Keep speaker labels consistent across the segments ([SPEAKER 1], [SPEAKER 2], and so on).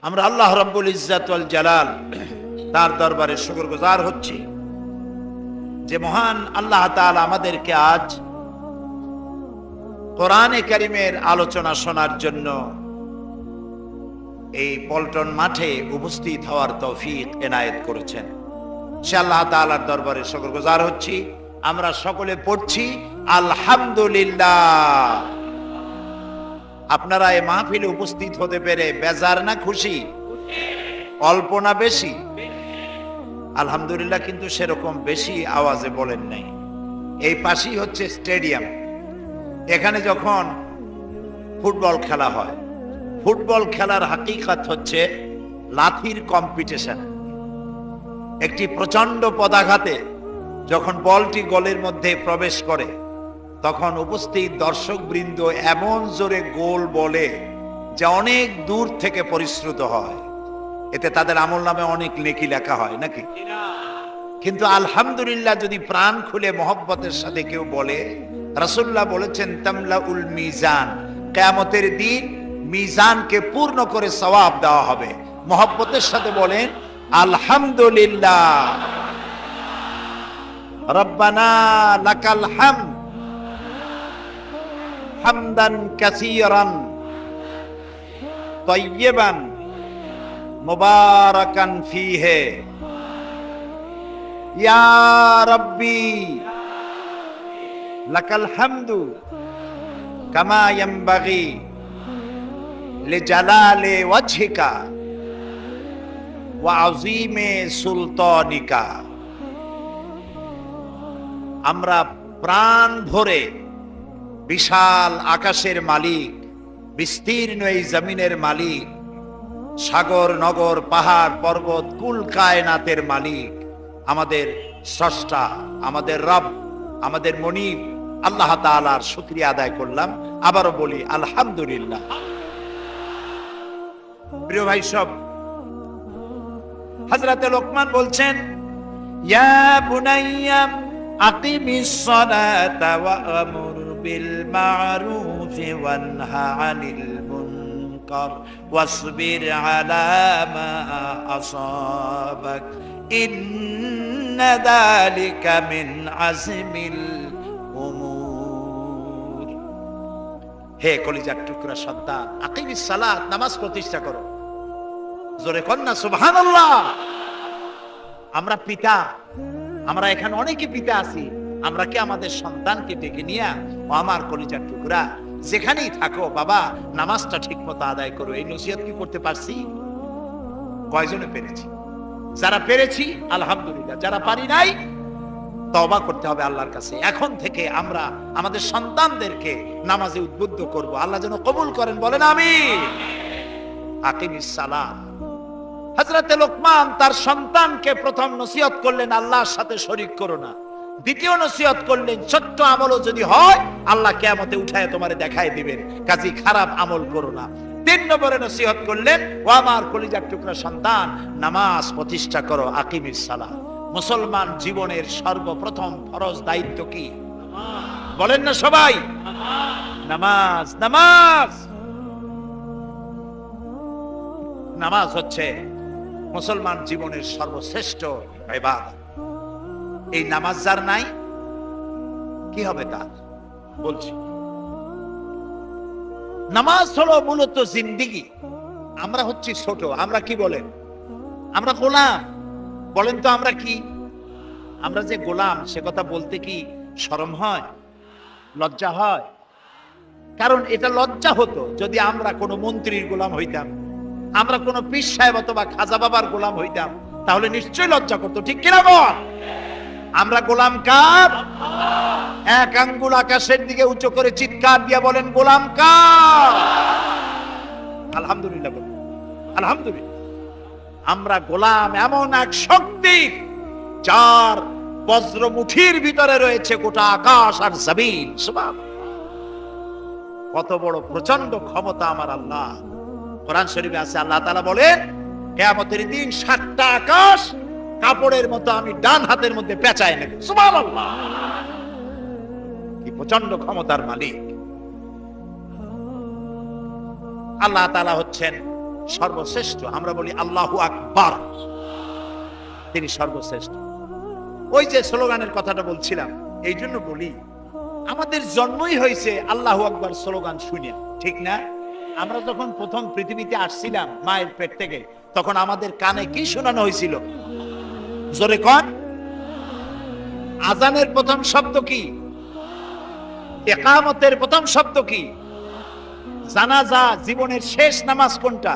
[SPEAKER 1] আমরা আল্লাহ রাব্বুল ইজ্জাত ওয়াল জালাল তার দরবারে শুকরগুজার হচ্ছি যে মহান আল্লাহ তাআলা আমাদেরকে আজ কোরআনে কারীমের আলোচনা শোনার জন্য এই পল্টন মাঠে উপস্থিত হওয়ার তৌফিক এনায়েত করেছেন। সে আল্লাহ তাআলার দরবারে শুকরগুজার হচ্ছি। আমরা সকলে পড়ছি আলহামদুলিল্লাহ। আপনারা এই মাহফিলে উপস্থিত হতে পেরে বেজার না খুশি? অল্প না বেশি? আলহামদুলিল্লাহ কিন্তু সেরকম বেশি আওয়াজে বলেন নাই। এই পাশেই হচ্ছে স্টেডিয়াম। এখানে যখন ফুটবল খেলা হয়, ফুটবল খেলার হাকিকত হচ্ছে লাথির কম্পিটিশন। একটি প্রচন্ড পদাঘাতে যখন বলটি গোলের মধ্যে প্রবেশ করে তখন উপস্থিত দর্শকবৃন্দ এমন জোরে গোল বলে যা অনেক দূর থেকে পরিশ্রুত হয়। এতে তাদের আমলনামে অনেক নেকি লেখা হয় নাকি? কিন্তু আলহামদুলিল্লাহ যদি প্রাণ খুলে মহব্বতের সাথে কেউ বলে, রাসূলুল্লাহ বলেছেন তামলাউল মিজান, কিয়ামতের দিন মিজানকে পূর্ণ করে সওয়াব দেওয়া হবে। মহব্বতের সাথে বলেন আলহামদুলিল্লাহ। রব্বানা লাকাল হামদ হামদান কাসীরান তাইয়িবান মুবারাকান ফীহি ইয়া রাব্বি লাকাল হামদু কামা ইয়ানবাগি লিজালালি ওয়াজহিকা ওয়া আযীমি সুলতানিকা। আমরা প্রাণ ভরে বিশাল আকাশের মালিক, বিস্তীর্ণ এই জমিনের মালিক, সাগর নগর পাহাড় পর্বত কুল কায়নাতের মালিক, আমাদের স্রষ্টা, আমাদের রব, আমাদের মনিব আল্লাহ তাআলার শুকরিয়া আদায় করলাম। আবারও বলি আলহামদুলিল্লাহ। প্রিয় ভাই সব, হযরতে লোকমান বলছেন ইয়া বুনাইয়া আকিমিস সালাতা ওয়া আমুর বিল মা'রুফ ওয়ানহা আনিল মুনকার ওয়াসবির আলা মা আসাবাক ইন্না যালিকা মিন আজমিল উমুর। হে কলিজার টুকরা সন্তান, আকিমিস সালাত, নামাজ প্রতিষ্ঠা করো। জোরে কন্না সুবহানাল্লাহ। আমরা পিতা, আমরা এখানে অনেকে পিতা আছি, আমরা কি আমাদের সন্তানকে ডেকে নিয়ে ও আমার কলিজার টুকরা যেখানেই থাকো বাবা নামাজটা ঠিক মতো আদায় করো, এই নসিহত কি করতে পারছি? কয়জনে পেরেছি? যারা পেরেছি আলহামদুলিল্লাহ, যারা পারি নাই তওবা করতে হবে আল্লাহর কাছে। এখন থেকে আমরা আমাদের সন্তানদেরকে নামাজে উদ্বুদ্ধ করব। আল্লাহ যেন কবুল করেন, বলেন আমিন। আকিমিস সালাত। হযরতে লোকমান তার সন্তানকে প্রথম নসিহত করলেন আল্লাহর সাথে শরীক করো না। দ্বিতীয় নসিহত করলেন ছোট্ট আমলও যদি হয় আল্লাহ কিয়ামতে উঠায় তোমারে দেখায় দিবেন, কাজী খারাপ আমল করো না। 3 নম্বরে নসিহত করলেন ও আমার কলিজার টুকরা সন্তান, নামাজ প্রতিষ্ঠা করো। আকিমিস সালাত। মুসলমান জীবনের সর্বপ্রথম ফরজ দায়িত্ব কি? বলেন না সবাই? নামাজ। নামাজ নামাজ হচ্ছে মুসলমান জীবনের সর্বশ্রেষ্ঠ ইবাদত। এই নামাজ যার নাই কি হবে তার? বলছি, নামাজ হলো মূলত জিন্দেগি। আমরা হচ্ছি ছোট, আমরা কি বলেন? আমরা গোলাম। বলেন তো আমরা কি? আমরা যে গোলাম সে কথা বলতে কি শরম হয়? লজ্জা হয়? কারণ এটা লজ্জা হতো যদি আমরা কোনো মন্ত্রীর গোলাম হইতাম, আমরা কোন পীর সাহেব অথবা খাজা বাবার গোলাম হইতাম, তাহলে নিশ্চয়ই লজ্জা করতো, ঠিক কিনা বল? আমরা গোলাম কার? এক আঙ্গুল আকাশের দিকে উঁচু করে চিৎকার দিয়ে বলেন গোলাম কার? আলহামদুলিল্লাহ বলেন আলহামদুলিল্লাহ। আমরা গোলাম এমন এক শক্তি যার বজ্র মুঠির ভিতরে রয়েছে গোটা আকাশ আর জমিন। সুবহানাল্লাহ, কত বড় প্রচন্ড ক্ষমতা আমার আল্লাহ। কোরআন শরীফে আছে আল্লাহ তাআলা বলেন কিয়ামতের দিন 7টা আকাশ কাপড়ের মতো আমি ডান হাতের মধ্যে পেঁচায় নেব। সুবহানাল্লাহ, কি প্রচন্ড ক্ষমতার মালিক আল্লাহ তাআলা হচ্ছেন সর্বশ্রেষ্ঠ। আমরা বলি আল্লাহু আকবার, তিনি সর্বশ্রেষ্ঠ। ওই যে স্লোগানের কথাটা বলছিলাম, এই জন্য বলি আমাদের জন্মই হয়েছে আল্লাহু আকবার স্লোগান শুনে, ঠিক না? আমরা যখন প্রথম পৃথিবীতে আসছিলাম মায়ের পেট থেকে, তখন আমাদের কানে কি শোনানো হয়েছিল? জোরে কোন? আজানের প্রথম শব্দ কি? ইকামতের প্রথম শব্দ কি? জানাজা জীবনের শেষ নামাজ কোনটা?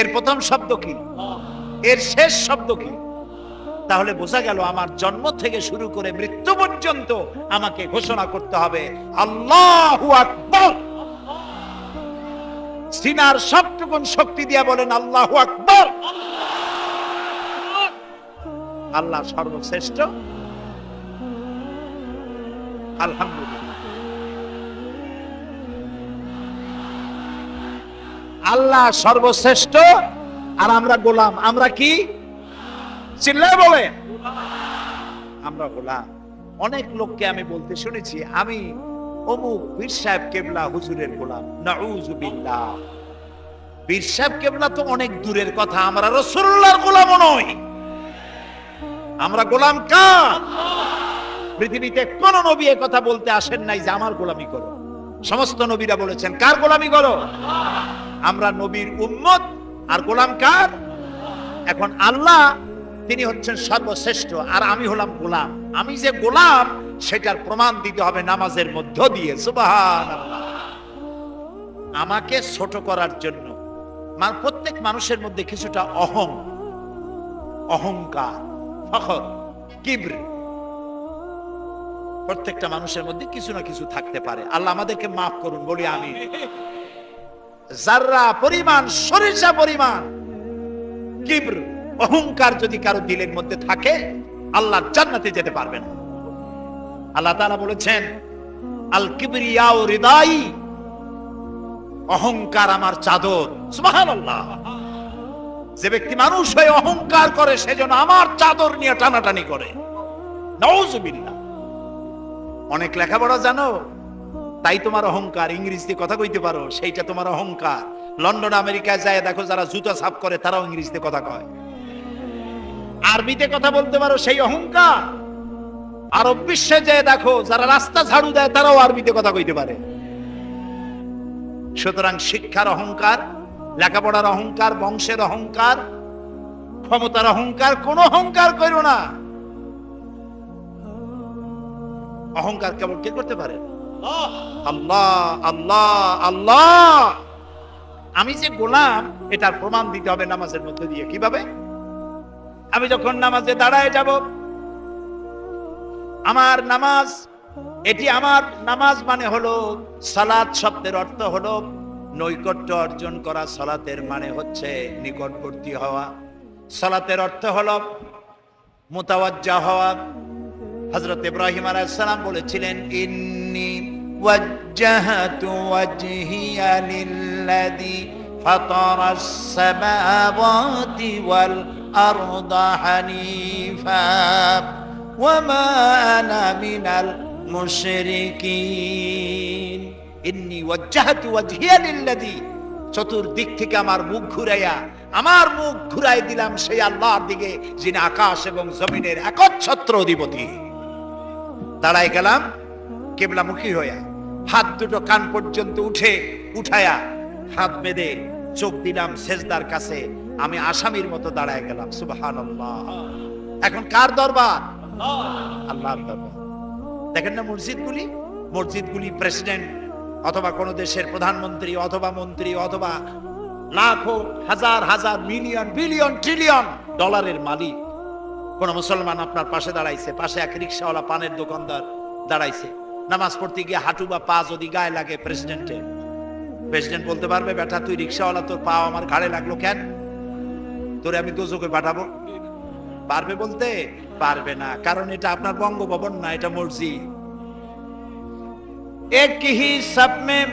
[SPEAKER 1] এর প্রথম শব্দ কি? এর শেষ শব্দ কি? তাহলে বোঝা গেল আমার জন্ম থেকে শুরু করে মৃত্যু পর্যন্ত আমাকে ঘোষণা করতে হবে আল্লাহু আকবার। সিনার সবটুকু শক্তি দিয়া বলেন আল্লাহু আকবার। আল্লাহ সর্বশ্রেষ্ঠ, আলহামদুলিল্লাহ। আল্লাহ সর্বশ্রেষ্ঠ আর আমরা গোলাম। আমরা কি? চিল্লায় বলে আমরা গোলাম। অনেক লোককে আমি বলতে শুনেছি আমি অমুক পীর সাহেব কেবলা হুজুরের গোলাম। নাউযুবিল্লাহ। পীর সাহেব কেবলা তো অনেক দূরের কথা, আমরা রাসূলুল্লাহর গোলামও নই। আমরা গোলাম কার? পৃথিবীতে কোন নবী এ কথা বলতে আসেন নাই যে আমার গোলামি করো। সমস্ত নবীরা বলেছেন কার গোলামি করো? আমরা নবীর উম্মত। আর গোলাম কার? এখন আল্লাহ তিনি হচ্ছেন সর্বশ্রেষ্ঠ আর আমি হলাম গোলাম। আমি যে গোলাম সেটার প্রমাণ দিতে হবে নামাজের মধ্য দিয়ে। সুবহানাল্লাহ। আমাকে ছোট করার জন্য প্রত্যেক মানুষের মধ্যে কিছুটা অহংকার, ফখর, কিবর, প্রত্যেকটা মানুষের মধ্যে কিছু না কিছু থাকতে পারে। আল্লাহ আমাদেরকে মাফ করুন, বলি আমিন। জাররা পরিমাণ, সরিষা পরিমাণ কিবর, অহংকার যদি কারো দিলের মধ্যে থাকে আল্লাহ জান্নাতে যেতে পারবে না। আল্লাহ তাআলা বলেছেন আল কিবরিয়াউ রিদাই, অহংকার আমার চাদর। সুবহানাল্লাহ। যে ব্যক্তি মানুষ হয়ে অহংকার করে সেজন্য আমার চাদর নিয়ে টানাটানি করে। নাউযুবিল্লাহ। অনেক লেখাপড়া জানো তাই তোমার অহংকার। ইংরেজিতে কথা কইতে পারো সেইটা তোমার অহংকার। লন্ডন আমেরিকায় যায় দেখো যারা জুতা সাফ করে তারাও ইংরেজিতে কথা কয়। আরবিতে কথা বলতে পারো সেই অহংকার। আরব বিশ্বে যায় দেখো যারা রাস্তা ঝাড়ু দেয় তারাও আরবিতে কথা কইতে পারে। সুতরাং শিক্ষার অহংকার, লেখাপড়ার অহংকার, বংশের অহংকার, ক্ষমতার অহংকার, কোন অহংকার করো না। অহংকার কেবল কে করতে পারে? আল্লাহ, আল্লাহ, আল্লাহ। আমি যে গোলাম এটার প্রমাণ দিতে হবে নামাজের মধ্যে দিয়ে। কিভাবে? আমি যখন নামাজে দাঁড়ায় যাব, আমার নামাজ, এটি আমার নামাজ মানে হলো সালাত শব্দের অর্থ হলো নৈকট্য অর্জন করা। সালাতের মানে হচ্ছে নিকটবর্তী হওয়া। সালাতের অর্থ হলো মুতাওয়াজ্জা হওয়া। হযরত ইব্রাহিম আলাইহিস সালাম বলেছিলেন ইন্নী ওয়াজ্জাহতু ওয়াজহিয়া লিল্লাযী ফাতারাস সামাওয়াতি ওয়াল আরদা হানিফা ওয়া মা আনা মিনাল মুশরিকিন। ইন্নী ওয়াজ্জাহতু ওয়াজহিয়া লিল্লাযী, চতুর্দিক থেকে আমার মুখ ঘুরাই দিলাম সেই আল্লাহর দিকে যিনি আকাশ এবং জমিনের একচ্ছত্র অধিপতি। দাঁড়াই গেলাম কিবলামুখী হইয়া, হাত দুটো কান পর্যন্ত উঠায়া হাত বেঁধে চোখ দিলাম সেজদার কাছে। আমি আসামির মতো দাঁড়ায় গেলাম। সুবহানাল্লাহ। এখন কার দরবার? আল্লাহর দরবার। দেখেন না মসজিদগুলি প্রেসিডেন্ট অথবা কোন দেশের প্রধানমন্ত্রী অথবা মন্ত্রী অথবা লাখো হাজার হাজার মিলিয়ন বিলিয়ন ট্রিলিয়ন ডলারের মালিক কোন মুসলমান আপনার পাশে দাঁড়াইছে, পাশে এক রিকশাওয়ালা পানের দোকানদার দাঁড়াইছে, নামাজ পড়তে গিয়ে হাঁটু বা পা যদি গায়ে লাগে প্রেসিডেন্ট বলতে পারবে বেটা তুই রিকশাওয়ালা তোর পা আমার ঘাড়ে লাগলো কেন, তোরে আমি দোজখে পাঠাবো? পারবে বলতে? পারবে না, কারণ এটা আপনার বঙ্গভবন না, এটা মসজিদ। एक ही सब में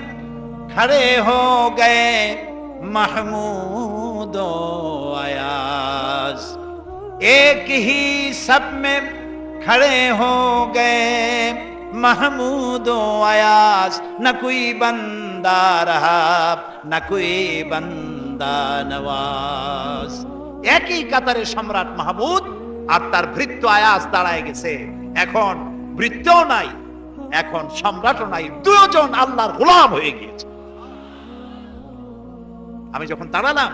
[SPEAKER 1] खड़े हो गए महमूद अयाज, एक ही सब में खड़े हो गए महमूद अयाज। न कोई बंदा रहा न कोई बंदा বান্দা নওয়াজ। একই কাতারে সম্রাট মাহমুদ আর তার ভৃত্য আয়াজ দাঁড়ায় গেছে। এখন ভৃত্যও নাই, এখন সম্রাটও নাই, দুজন আল্লাহর গোলাম হয়ে গিয়েছে। আমি যখন দাঁড়ালাম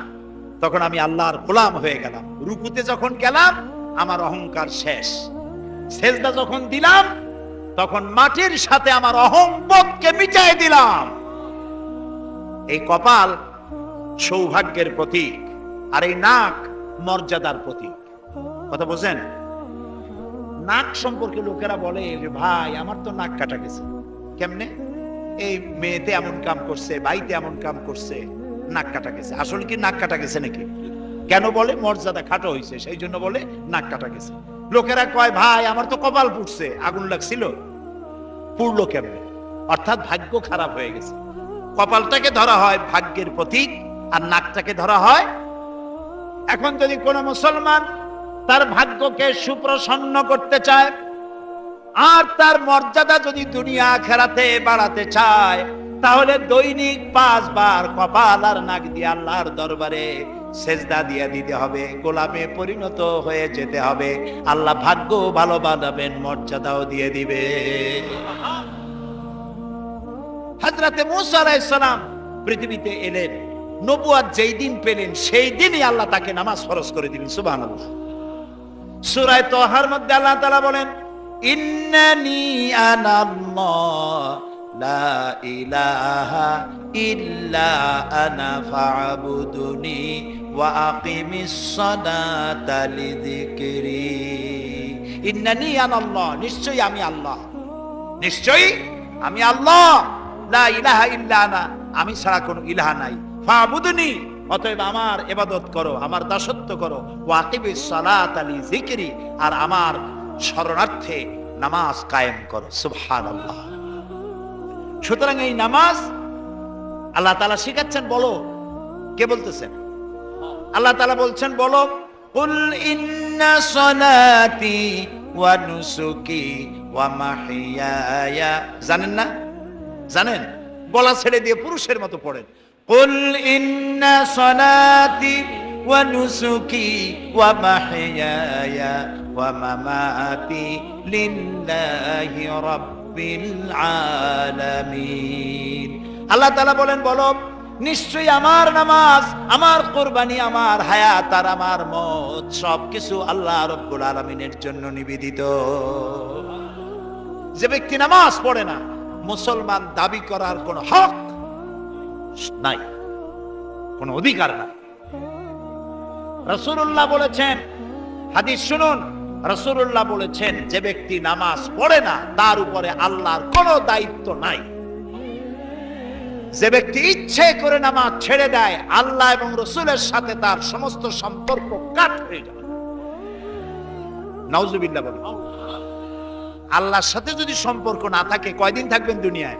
[SPEAKER 1] তখন আমি আল্লাহর গোলাম হয়ে গেলাম। রুকুতে যখন গেলাম আমার অহংকার শেষ। সেজদা যখন দিলাম তখন মাটির সাথে আমার অহংবোধকে মিটাই দিলাম। এই কপাল সৌভাগ্যের প্রতীক, আর এই নাক মর্যাদার প্রতীক। কথা বুঝেন? নাক সম্পর্কে লোকেরা বলে যে ভাই আমার তো নাক কাটা গেছে। কেমনে? এই মেয়েতে এমন কাম করছে, ভাইতে এমন কাম করছে, নাক কাটা গেছে। আসলে কি নাক কাটা গেছে নাকি? কেন বলে? মর্যাদা খাটো হয়েছে, সেই জন্য বলে নাক কাটা গেছে। লোকেরা কয় ভাই আমার তো কপাল পুড়ছে। আগুন লাগছিল, পুড়লো কেমনে? অর্থাৎ ভাগ্য খারাপ হয়ে গেছে। কপালটাকে ধরা হয় ভাগ্যের প্রতীক, আর নাকটাকে ধরা হয়। এখন যদি কোন মুসলমান তার ভাগ্যকে সুপ্রসন্ন করতে চায় আর তার মর্যাদা যদি দুনিয়া আখিরাতে বাড়াতে চায়, তাহলে দৈনিক 5 বার কপাল আর নাক দিয়ে আল্লাহর দরবারে সেজদা দিয়ে দিতে হবে, গোলামে পরিণত হয়ে যেতে হবে। আল্লাহ ভাগ্য ভালো বানাবেন, মর্যাদাও দিয়ে দিবে। হযরতে মূসা আলাইহিস সালাম পৃথিবীতে এলেন, নবুয়ত যেই দিন পেলেন সেই দিনই আল্লাহ তাকে নামাজ ফরজ করে দিলেন। সুবহানাল্লাহ। সূরা তাহার মধ্যে আল্লাহ তাআলা বলেন, ইন্নানি আনাল্লাহ লা ইলাহা ইল্লা আনা ফা'বুদুনি ওয়া আকিমিস সালাতা লিযিকরি। ইন্নানি আনাল্লাহ, নিশ্চয়ই আমি আল্লাহ, নিশ্চয়ই আমি আল্লাহ। লা ইলাহা ইল্লা আনা, আমি ছাড়া কোনো ইলাহ নাই। ফা'বুদুনি, অতএব আমার ইবাদত করো, আমার দাসত্ব করো। ওয়া আকিমিস সালাতা লিযিকরি, আর আমার শরণার্থে নামাজ কায়েম করো। সুবহানাল্লাহ। সুতরাং এই নামাজ আল্লাহ তাআলা শিখাচ্ছেন। বলো, কে বলতেছেন? আল্লাহ তাআলা বলছেন, বলো কুল ইন্না সালাতি ওয়া নুসুকি ওয়া মাহইয়ায়া। জানেন না? জানেন? গলা ছেড়ে দিয়ে পুরুষের মতো পড়েন, কুল ইন্না সালাতি ওয়া নুসুকি ওয়া মাহইয়ায়া ওয়া মামাতি লিল্লাহি রাব্বিল আলামিন। আল্লাহ তাআলা বলেন, বলো নিশ্চয়ই আমার নামাজ, আমার কুরবানি, আমার হায়াত আর আমার মওত সবকিছু আল্লাহ রাব্বুল আলামিনের জন্য নিবেদিত। যে ব্যক্তি নামাজ পড়ে না, মুসলমান দাবি করার কোনো হক নাই, কোনো অধিকার নাই। রাসূলুল্লাহ বলেছেন, হাদিস শুনুন, রাসূলুল্লাহ বলেছেন যে ব্যক্তি নামাজ পড়ে না তার উপরে আল্লাহর কোনো দায়িত্ব নাই। যে ব্যক্তি ইচ্ছে করে নামাজ ছেড়ে দেয়, আল্লাহ এবং রাসূলের সাথে তার সমস্ত সম্পর্ক কাট হয়ে যায়। নাউজুবিল্লাহ বলেন। আল্লাহর সাথে যদি সম্পর্ক না থাকে, কয়দিন থাকবেন দুনিয়ায়?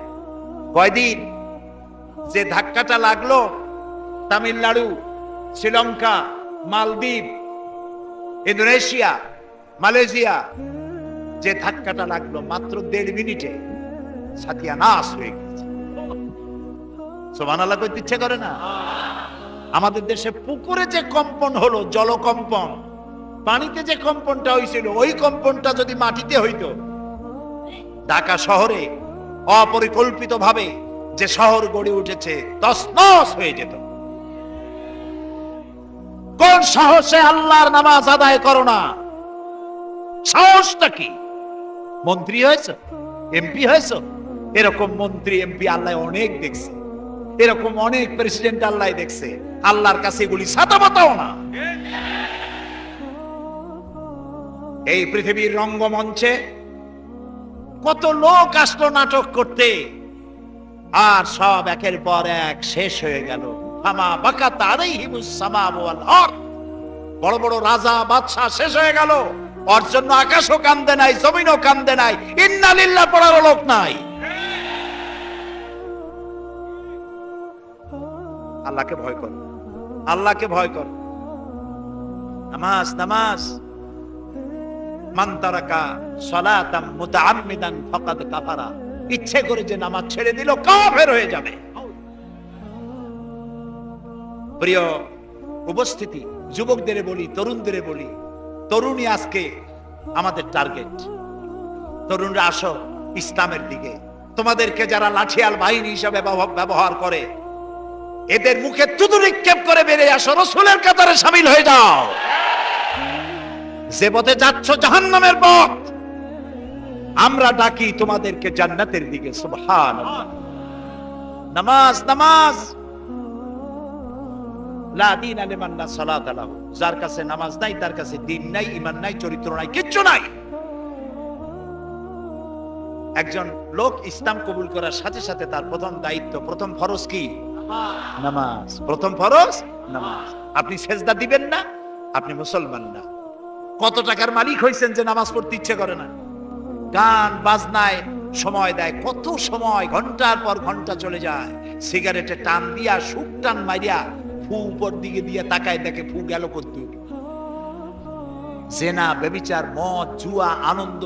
[SPEAKER 1] কয়দিন? যে ধাক্কাটা লাগলো তামিলনাড়ু, শ্রীলঙ্কা, মালদ্বীপ, ইন্দোনেশিয়া, মালয়েশিয়া, যে ধাক্কাটা লাগলো মাত্র 1.5 মিনিটে সাতিয়ানাশ হয়ে গেছে। সুবহানাল্লাহ কইতে ইচ্ছে করে না? আমাদের দেশে পুকুরে যে কম্পন হলো, জলকম্পন, পানিতে যে কম্পনটা হয়েছিল, ওই কম্পনটা যদি মাটিতে হইতো, ঢাকা শহরে অপরিকল্পিতভাবে যে শহর গড়ে উঠেছে তছনছ হয়ে যেত। কোন সাহসে আল্লাহর নামাজ আদায় করো না? সাহসটা কি? মন্ত্রী হয়েছে, এমপি হয়েছে? এরকম মন্ত্রী এমপি আল্লাহ অনেক দেখছে, এরকম অনেক প্রেসিডেন্ট আল্লাহ দেখছে। আল্লাহর কাছে এগুলি ছাতাপাতাও না। এই পৃথিবীর রঙ্গমঞ্চে কত লোক আসলো নাটক করতে, আর সব একের পর এক শেষ হয়ে গেল। ফামা বাকাত আলাইহিমুস সামাউ ওয়াল আরদ। বড় বড় রাজা বাদশা শেষ হয়ে গেল, ওর জন্য আকাশও কান্দে নাই, জমিনও কান্দে নাই, ইন্না লিল্লাহ পড়ার লোক নাই। আল্লাহকে ভয় কর, আল্লাহকে ভয় কর। নামাজ, নামাজ। মান তারাকা সালাতাম মুতাআম্মিদান ফাকাদ কাফারা। ইচ্ছে করে যে নামাজ ছেড়ে দিল কাফের হয়ে যাবে। প্রিয় উপস্থিতি, যুবকদের বলি, তরুণদের বলি, তরুণী আজকে আমাদের টার্গেট। তরুণরা আসো ইসলামের দিকে। তোমাদেরকে যারা লাঠিয়াল বাহিনী হিসাবে ব্যবহার করে, এদের মুখে তুতু নিক্ষেপ করে বেরিয়ে আসো, রাসূলের কাতারে শামিল হয়ে যাও। যে পথে যাচ্ছ জাহান্নামের পথ, আমরা ডাকি তোমাদেরকে জান্নাতের দিকে। সুবহানাল্লাহ। নামাজ, নামাজ। লা দীনা লিমান লা সালাতা লাহু। যার কাছে নামাজ নাই তার কাছে দ্বীন নাই, ঈমান নাই, চরিত্র নাই, কিচ্ছু নাই। একজন লোক ইসলাম কবুল করার সাথে সাথে তার প্রথম দায়িত্ব, প্রথম ফরজ কি? নামাজ। প্রথম ফরজ নামাজ। আপনি সেজদা দিবেন না, আপনি মুসলমান না। কত টাকার মালিক হইছেন যে নামাজ পড়তে ইচ্ছে করে না? গান বাজনায় সময় দেয়, কত সময়, ঘন্টার পর ঘন্টা চলে যায়। সিগারেটে টান দিয়া, সুখ টান মারিয়া, ফু উপর দিকে দিয়ে তাকায়, দেখে ফু গেল করতে। জেনা, ব্যভিচার, মদ, জুয়া, আনন্দ,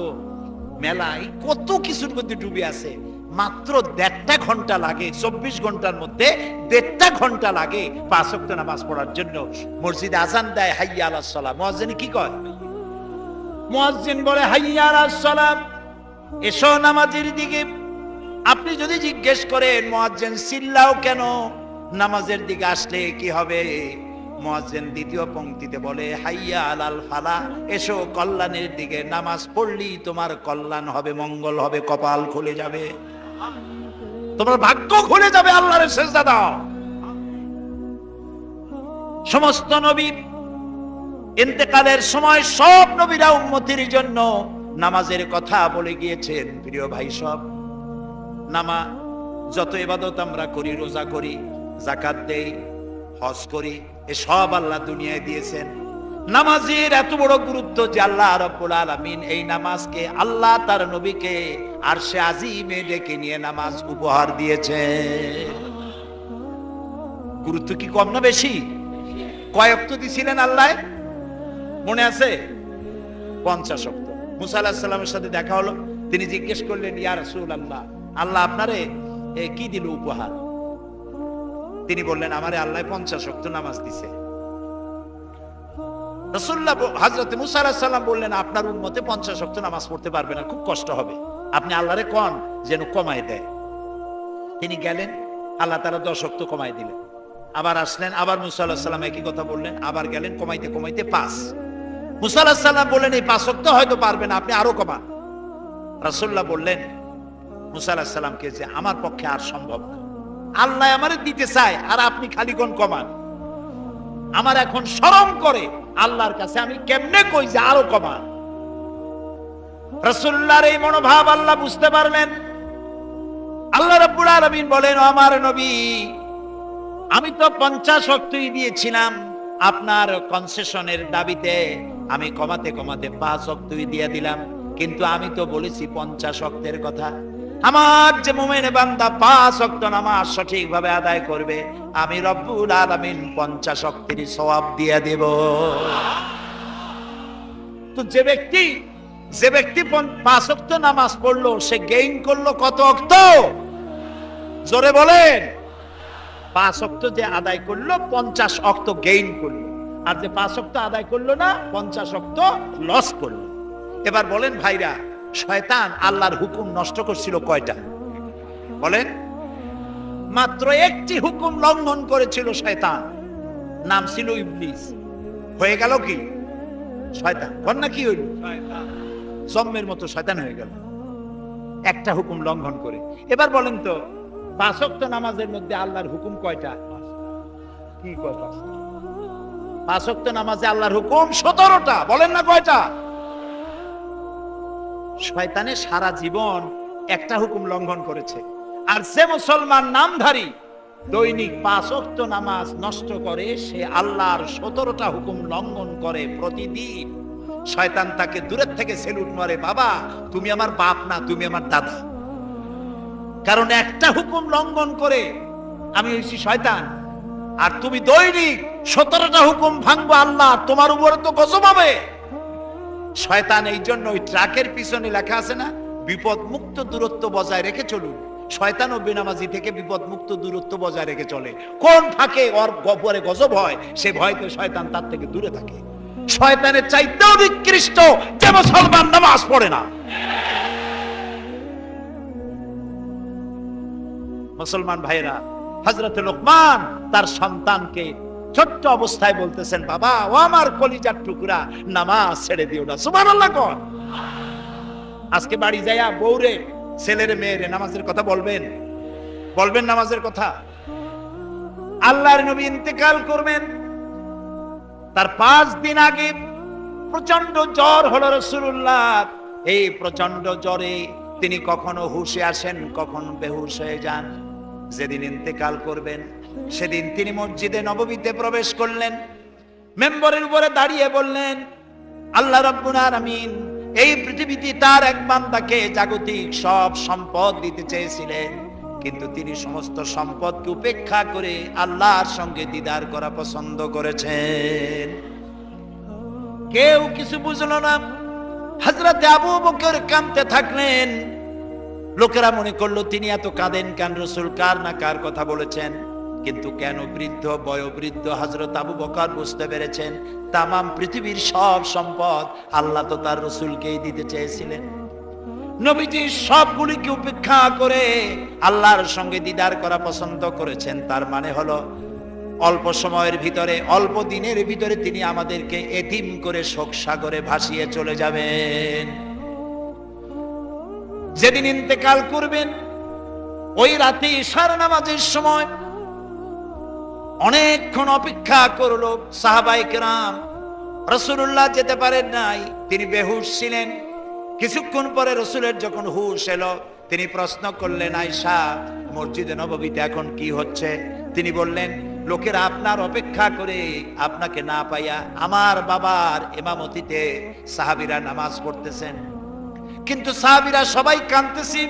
[SPEAKER 1] মেলায় কত কিছুর মধ্যে ডুবে আছে। মাত্র 1.5 ঘন্টা লাগে, 24 ঘন্টার মধ্যে 1.5 ঘন্টা লাগে 5 ওয়াক্ত নামাজ পড়ার জন্য। মসজিদে আজান দেয়, হাইয়া আলাস সালাহ। মুয়াজ্জিন কি কয়? মুয়াজ্জিন বলে হাইয়া আলাস সালাহ, এসো নামাজের দিকে। আপনি যদি জিজ্ঞেস করেন মুয়াজ্জিন চিল্লাও কেন, নামাজের দিকে আসলে কি হবে? মুয়াজ্জিন দ্বিতীয় পংক্তিতে বলে হাইয়া আলাল ফালাহ, এসো কল্যাণের দিকে। নামাজ পড়লি তোমার কল্যাণ হবে, মঙ্গল হবে, কপাল খুলে যাবে, তোমার ভাগ্য খুলে যাবে। আল্লাহর সেজদা দাও। সমস্ত নবী ইন্তেকালের সময় সব নবীরা উম্মতির জন্য নামাজের কথা বলে গিয়েছেন। প্রিয় ভাই, সব নামাজ, যত ইবাদত আমরা করি, রোজা করি, যাকাত দেই, হজ করি, এ সব আল্লাহ দুনিয়ায় দিয়েছেন। নামাজের এত বড় গুরুত্ব যে আল্লাহ রাব্বুল আলামিন এই নামাজকে, আল্লাহ তার নবীকে আরশে আজিমে ডেকে নিয়ে নামাজ উপহার দিয়েছে। গুরুত্ব কি কম না বেশি? কয় ওয়াক্ত দিছিলেন আল্লাহ? মনে আছে? 50 ওয়াক্ত। মুসা আলাইহিস সালামের সাথে দেখা হলো, তিনি জিজ্ঞেস করলেন, ইয়া রাসূলুল্লাহ, আল্লাহ আপনারে কি দিল উপহার? তিনি বললেন, আমারে আল্লাহ 50 ওয়াক্ত নামাজ দিছে। রাসূলুল্লাহ হযরত মুসা আলাইহিস সালাম বললেন, আপনার উম্মতে 50 ওয়াক্ত নামাজ পড়তে পারবে না, খুব কষ্ট হবে, আপনি আল্লাহরে কোন যেন কমায় দেয়। তিনি গেলেন, আল্লাহ তাআলা 10 ওয়াক্ত কমায় দিলেন। আবার আসলেন, আবার মুসা আলাইহিস সালাম একই কথা বললেন, আবার গেলেন, কমাইতে কমাইতে 5। মুসা আলাইহিস সালাম বললেন, এই 5 ওয়াক্ত হয়তো পারবেন, আপনি আরো কমান। রাসূলুল্লাহ বললেন মুসা আলাইহিস সালামকে যে আমার পক্ষে আর সম্ভব না, আল্লাহ আমারে দিতে চায় আর আপনি খালি কোন কমান। আমার এখন শরম করে আল্লাহর কাছে, আমি কেমনে কই যে আরো কমান। রাসূলুল্লাহর এই মনোভাব আল্লাহ বুঝতে পারলেন। আল্লাহ রাব্বুল আলামিন বলেন, আমার নবী, আমি তো 50 ওয়াক্তই দিয়েছিলাম, আপনার কনসেশনের দাবিতে আমি কমাতে কমাতে 5 ওয়াক্তই দিয়ে দিলাম, কিন্তু আমি তো বলেছি 50 ওয়াক্তের কথা। আমার যে মুমিন বান্দা 5 ওয়াক্ত নামাজ সঠিকভাবে আদায় করবে, আমি রব্বুল আলামিন 50 ওয়াক্তের সওয়াব দিয়ে দেব। তো যে ব্যক্তি 5 ওয়াক্ত নামাজ পড়লো, সে গেইন করলো কত ওয়াক্ত? জোরে বলেন। 5 ওয়াক্ত যে আদায় করলো, 50 ওয়াক্ত গেইন করলো। আর যে 5 ওয়াক্ত আদায় করলো না, 50 ওয়াক্ত লস করলো। এবার বলেন ভাইরা, শয়তান আল্লাহর হুকুম নষ্ট করছিল কয়টা? বলেন। মাত্র একটি হুকুম লঙ্ঘন করেছিল শয়তান, নাম ছিল ইবলিস। হয়ে গেল কি? শয়তান। কন্যা কি হইল? জম্মের মতো শয়তান হয়ে গেল একটা হুকুম লঙ্ঘন করে। এবার বলেন তো, 5 ওয়াক্ত নামাজের মধ্যে আল্লাহর হুকুম কয়টা? কি কথা? 5 ওয়াক্ত নামাজে আল্লাহর হুকুম 17টা। বলেন না কয়টা? শয়তানে সারা জীবন একটা হুকুম লঙ্ঘন করেছে। আর যে মুসলমান নামধারী দৈনিক 5 ওয়াক্ত নামাজ নষ্ট করে, সে আল্লাহর 17টা হুকুম লঙ্ঘন করে প্রতিদিন। শয়তান তাকে দূরের থেকে সেলুট মারে, বাবা তুমি আমার বাপ না, তুমি আমার দাদা। কারণ একটা হুকুম লঙ্ঘন করে আমি হইছি শয়তান, আর তুমি দৈনিক 17টা হুকুম ভাঙবো আল্লাহ, তোমার উপরে তো গজব হবে। শয়তান এই জন্য ওই ট্রাকের পিছনে লেখা আছে না, বিপদ মুক্ত দূরত্ব বজায় রেখে চলুন। শয়তান ও বেনামাজি থেকে বিপদ মুক্ত দূরত্ব বজায় রেখে চলে। কোন ফাঁকে ওর গপরে গজব হয় সে ভয়তে শয়তান তার থেকে দূরে থাকে। শয়তানের চাইতেও নিকৃষ্ট যে মুসলমান নামাজ পড়ে না। মুসলমান ভাইরা, হযরত লোকমান তার সন্তানকে ছোট্ট অবস্থায় বলতেছেন, বাবা ও আমার কলিজার টুকরা, নামাজ ছেড়ে দিও না। সুবহানাল্লাহ কোন। আজকে বাড়ি যাইয়া বউরে, ছেলের মেয়েরে নামাজের কথা বলবেন? বলবেন নামাজের কথা? আল্লাহর নবী ইন্তেকাল করবেন, তার 5 দিন আগে প্রচন্ড জ্বর হলো রাসূলুল্লাহ। এই প্রচন্ড জ্বরে তিনি কখনো হুঁশে আসেন, কখনো বেহুশ হয়ে যান। যেদিন ইন্তেকাল করবেন সেদিন তিনি মসজিদে নববীতে প্রবেশ করলেন, মেম্বরের উপরে দাঁড়িয়ে বললেন, আল্লাহ রাব্বুল আলামিন এই পৃথিবীতে তার এক বান্দাকে জাগতিক সব সম্পদ দিতে চেয়েছিলেন, কিন্তু তিনি সমস্ত সম্পদকে উপেক্ষা করে আল্লাহর সঙ্গে দিদার করা পছন্দ করেছেন। কেউ কিছু বুঝলো না। হযরত আবু বকর কাঁদতে থাকলেন। লোকেরা মনে করলো তিনি এত কাঁদেন কেন, রাসূল কার না কার কথা বলেছেন। কিন্তু কেন বৃদ্ধ, বয়োবৃদ্ধ হযরত আবু বকর বুঝতে পেরেছেন তামাম পৃথিবীর সব সম্পদ আল্লাহ তো তার রাসূলকেই দিতে চেয়েছিলেন। নবীজি সবগুলিকে উপেক্ষা করে আল্লাহর সঙ্গে দিদার করা পছন্দ করেছেন। তার মানে হলো অল্প সময়ের ভিতরে, অল্প দিনের ভিতরে তিনি আমাদেরকে এতিম করে শোক সাগরে ভাসিয়ে চলে যাবেন। যেদিন ইন্তেকাল করবেন ওই রাতে ইশার নামাজের সময় অনেকক্ষণ অপেক্ষা করলো সাহাবায়ে কেরাম। রাসূলুল্লাহ যেতে পারেন নাই, তিনি বেহুশ ছিলেন। কিছুক্ষণ পরে রাসূলের যখন হুঁশ এলো, তিনি প্রশ্ন করলেন, আয়েশা মসজিদে নববীতে এখন কি হচ্ছে? তিনি বললেন, লোকেরা আপনার অপেক্ষা করে আপনাকে না পাইয়া আমার বাবার ইমামতিতে সাহাবীরা নামাজ পড়তেছেন। কিন্তু সাহাবীরা সবাই কাঁদতেছে।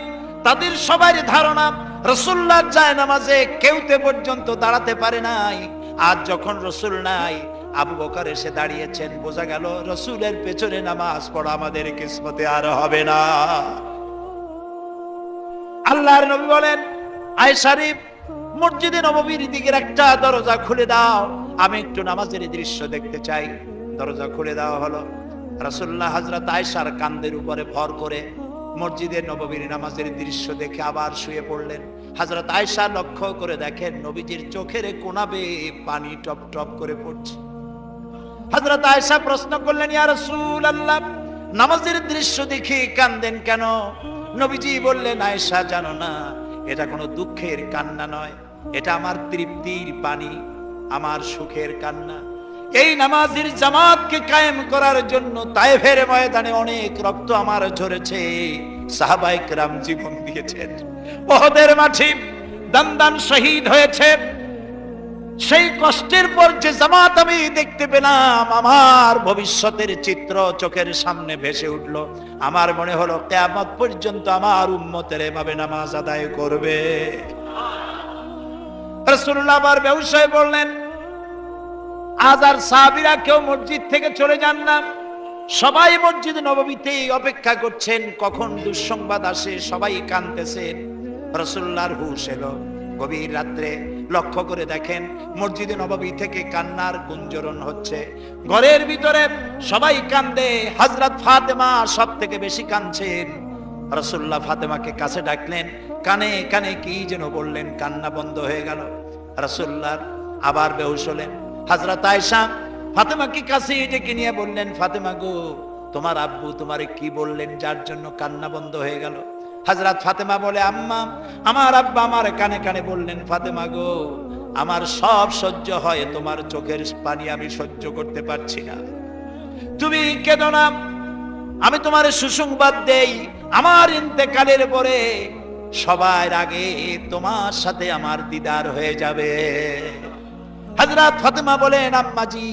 [SPEAKER 1] তাদের সবার ধারণা রাসূলুল্লাহ যায় নামাজে কেউতে পর্যন্ত দাঁড়াতে পারে নাই। আজ যখন রাসূল নাই, আবু বকর এসে দাঁড়িয়েছেন, বোঝা গেল রাসূলের পেছনে নামাজ পড়া আমাদের কিসমতে আর হবে না। আল্লাহর নবী বলেন, আয়েশা রে মসজিদে নববীর দিকের একটা দরজা খুলে দাও, আমি একটু নামাজের দৃশ্য দেখতে চাই। দরজা খুলে দেওয়া হলো। রাসূলুল্লাহ হযরত আয়েশার কাঁধের উপরে ভর করে মসজিদের নববীর নামাজের দৃশ্য দেখে আবার শুয়ে পড়লেন। হযরত আয়েশা লক্ষ্য করে দেখেন নবীজির চোখের কোনা বেয়ে পানি টপ টপ করে পড়ছে। হযরত আয়েশা প্রশ্ন করলেন, ইয়া রাসূলুল্লাহ নামাজের দৃশ্য দেখে কাঁদেন কেন? নবীজি বললেন, আয়েশা জানো না, এটা কোনো দুঃখের কান্না নয়, এটা আমার তৃপ্তির পানি, আমার সুখের কান্না। এই নামাজের জামাতকে কায়েম করার জন্য তায়েফের ময়দানে অনেক রক্ত আমার ঝরেছে। সাহাবায়ে কেরাম জীবন দিয়েছেন, উহুদের মাঠে দান দান শহীদ হয়েছে। সেই কষ্টের পর যে জামাত আমি দেখতে পেলাম, আমার ভবিষ্যতের চিত্র চোখের সামনে ভেসে উঠল। আমার মনে হলো কিয়ামত পর্যন্ত আমার উম্মতের এভাবে নামাজ আদায় করবে। রাসূলুল্লাহ আবার বেহুশ হয়ে বললেন, আজ আর সাহাবীরা কেউ মসজিদ থেকে চলে যান না, সবাই মসজিদ নববীতেই অপেক্ষা করছেন কখন দুঃসংবাদ আসে, সবাই কাঁদতেছেন। রাসূলুল্লাহর হুঁশ এলো গভীর রাত্রে। লক্ষ্য করে দেখেন মসজিদে নববী থেকে কান্নার গুঞ্জরণ হচ্ছে। ঘরের ভিতরে সবাই কান্দে, হযরত ফাতেমা সব থেকে বেশি কাঁদছেন। রাসূলুল্লাহ ফাতেমাকে কাছে ডাকলেন, কানে কানে কি যেন বললেন, কান্না বন্ধ হয়ে গেল। রাসূলুল্লাহ আবার বেহুশ হলেন। হযরত আয়েশা ফাতেমাকে কাছে ডেকে নিয়ে বললেন, ফাতেমা গো, তোমার আব্বু তোমারে কি বললেন যার জন্য কান্না বন্ধ হয়ে গেল? হযরত ফাতেমা বলে, আম্মা আমার আব্বা আমার কানে কানে বললেন, ফাতেমা গো আমার সব সহ্য হয়, তোমার চোখের পানি আমি সহ্য করতে পারছি না, তুমি কেঁদো না। আমি তোমার সুসংবাদ দেই, আমার ইন্তেকালের পরে সবার আগে তোমার সাথে আমার দিদার হয়ে যাবে। হযরত ফাতেমা বলেন, আম্মাজি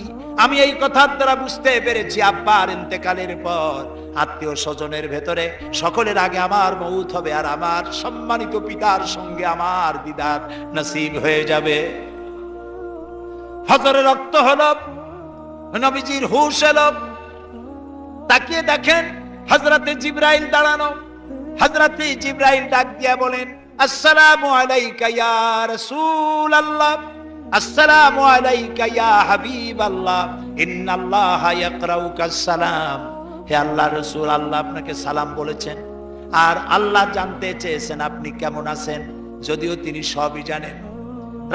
[SPEAKER 1] আমি এই কথার দ্বারা বুঝতে পেরেছি আব্বার ইন্তেকালের পর আত্মীয় স্বজনের ভেতরে সকলের আগে আমার মউত হবে, আর আমার সম্মানিত পিতার সঙ্গে আমার দিদার নসিব হয়ে যাবে। ফজরে রক্ত হলো, নবীজির হুঁশ এলো। তাকিয়ে দেখেন হযরতে জিবরাইল দাঁড়ানো। হযরতে জিবরাইল ডাক দিয়া বলেন, আসসালামু আলাইকা ইয়া রাসূলাল্লাহ, আসসালামু আলাইকা ইয়া হাবিবাল্লাহ, ইন্নাল্লাহা ইয়াকরাউকা সালাম। হে আল্লাহর রাসূল, আল্লাহ আপনাকে সালাম বলেছেন, আর আল্লাহ জানতে চেয়েছেন আপনি কেমন আছেন, যদিও তিনি সবই জানেন।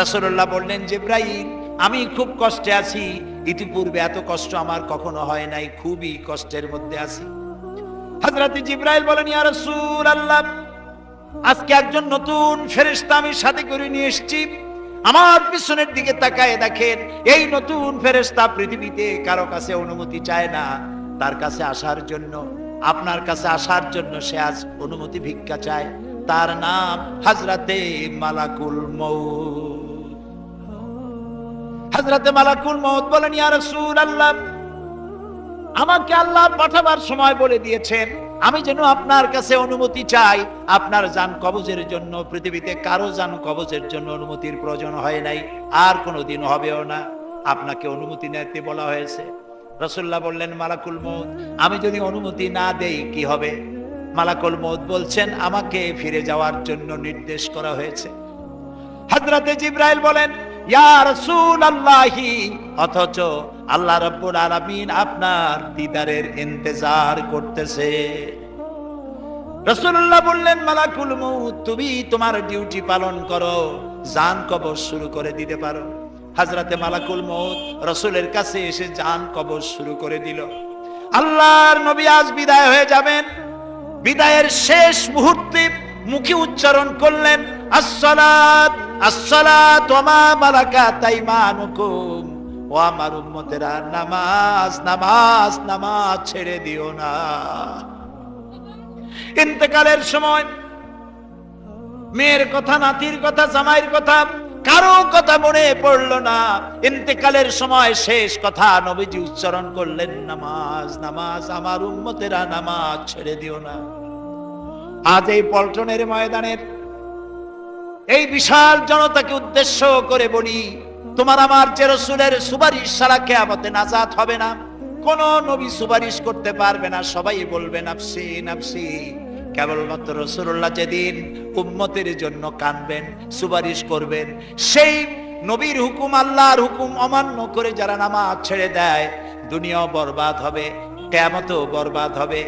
[SPEAKER 1] রাসূলুল্লাহ বললেন, জিবরাইল, আমি খুব কষ্টে আছি, ইতিপূর্বে এত কষ্ট আমার কখনো হয় নাই, খুবই কষ্টের মধ্যে আছি। হযরত জিবরাইল বলেন, ইয়া রাসূলাল্লাহ, আজকে একজন নতুন ফেরেশতা আমি সাথে করে নিয়ে এসেছি। আমার পিছনের দিকে তাকায় দেখেন, এই নতুন ফেরেশতা পৃথিবীতে কারো কাছে অনুমতি চায় না, তার কাছে আসার জন্য, আপনার কাছে আসার জন্য সে আজ অনুমতি ভিক্ষা চায়। তার নাম হযরতে মালাকুল মউত। হযরতে মালাকুল মউত বলেন, ইয়া রাসূলুল্লাহ, আমাকে আল্লাহ পাঠাবার সময় বলে দিয়েছেন আমি যেন আপনার কাছে অনুমতি চাই। আপনার জান কবজের জন্য পৃথিবীতে কারো জান কবজের জন্য অনুমতির প্রয়োজন হয় নাই, আর কোনোদিন হবেও না। আপনাকে অনুমতি নিতে বলা হয়েছে। রাসূলুল্লাহ বললেন, মালাকুল মউত, আমি যদি অনুমতি না দেই কি হবে? মালাকুল মউত বলছেন, আমাকে ফিরে যাওয়ার জন্য নির্দেশ করা হয়েছে। হযরতে জিবরাইল বলেন, ইয়া রাসূলুল্লাহি, অথচ আল্লাহ রাব্বুল আলামিন আপনার দিদারের ইন্তজার করতেছে। রাসূলুল্লাহ বললেন, মালাকুল মউত, তুমি তোমার ডিউটি পালন করো, জান কবজ শুরু করে দিতে পারো। হযরতে মালাকুল মউত রাসূলের কাছে এসে জান কবজ শুরু করে দিল। আল্লাহর নবী আজ বিদায় হয়ে যাবেন। বিদায়ের শেষ মুহূর্তে মুখে উচ্চারণ করলেন, আসসালাত আসসালাত ওয়া মা মালাকাত আইমানুকুম। ও আমার উম্মতেরা, নামাজ নামাজ নামাজ ছেড়ে দিও না। ইন্তেকালের সময় মেয়ের কথা, নাতির কথা, জামাইয়ের কথা, কারো কথা মনে পড়লো না। ইন্তেকালের সময় শেষ কথা নবীজি উচ্চারণ করলেন, নামাজ নামাজ, আমার উম্মতেরা নামাজ ছেড়ে দিও না। আজ এই পল্টনের ময়দানের এই বিশাল জনতাকে উদ্দেশ্য করে বলি, তোমার আমার যে রাসূলের সুপারিশ ছাড়া কিয়ামতে নাজাত হবে না। কোন নবী সুপারিশ করতে পারবে না, সবাই বলবে নাফসি নাফসি। কেবলমাত্র রাসূলুল্লাহ যেদিন উম্মতের জন্য কাঁদবেন, সুপারিশ করবেন, সেই নবীর হুকুম, আল্লাহর হুকুম অমান্য করে যারা নামাজ ছেড়ে দেয়, দুনিয়াও বরবাদ হবে, কিয়ামতও বরবাদ হবে।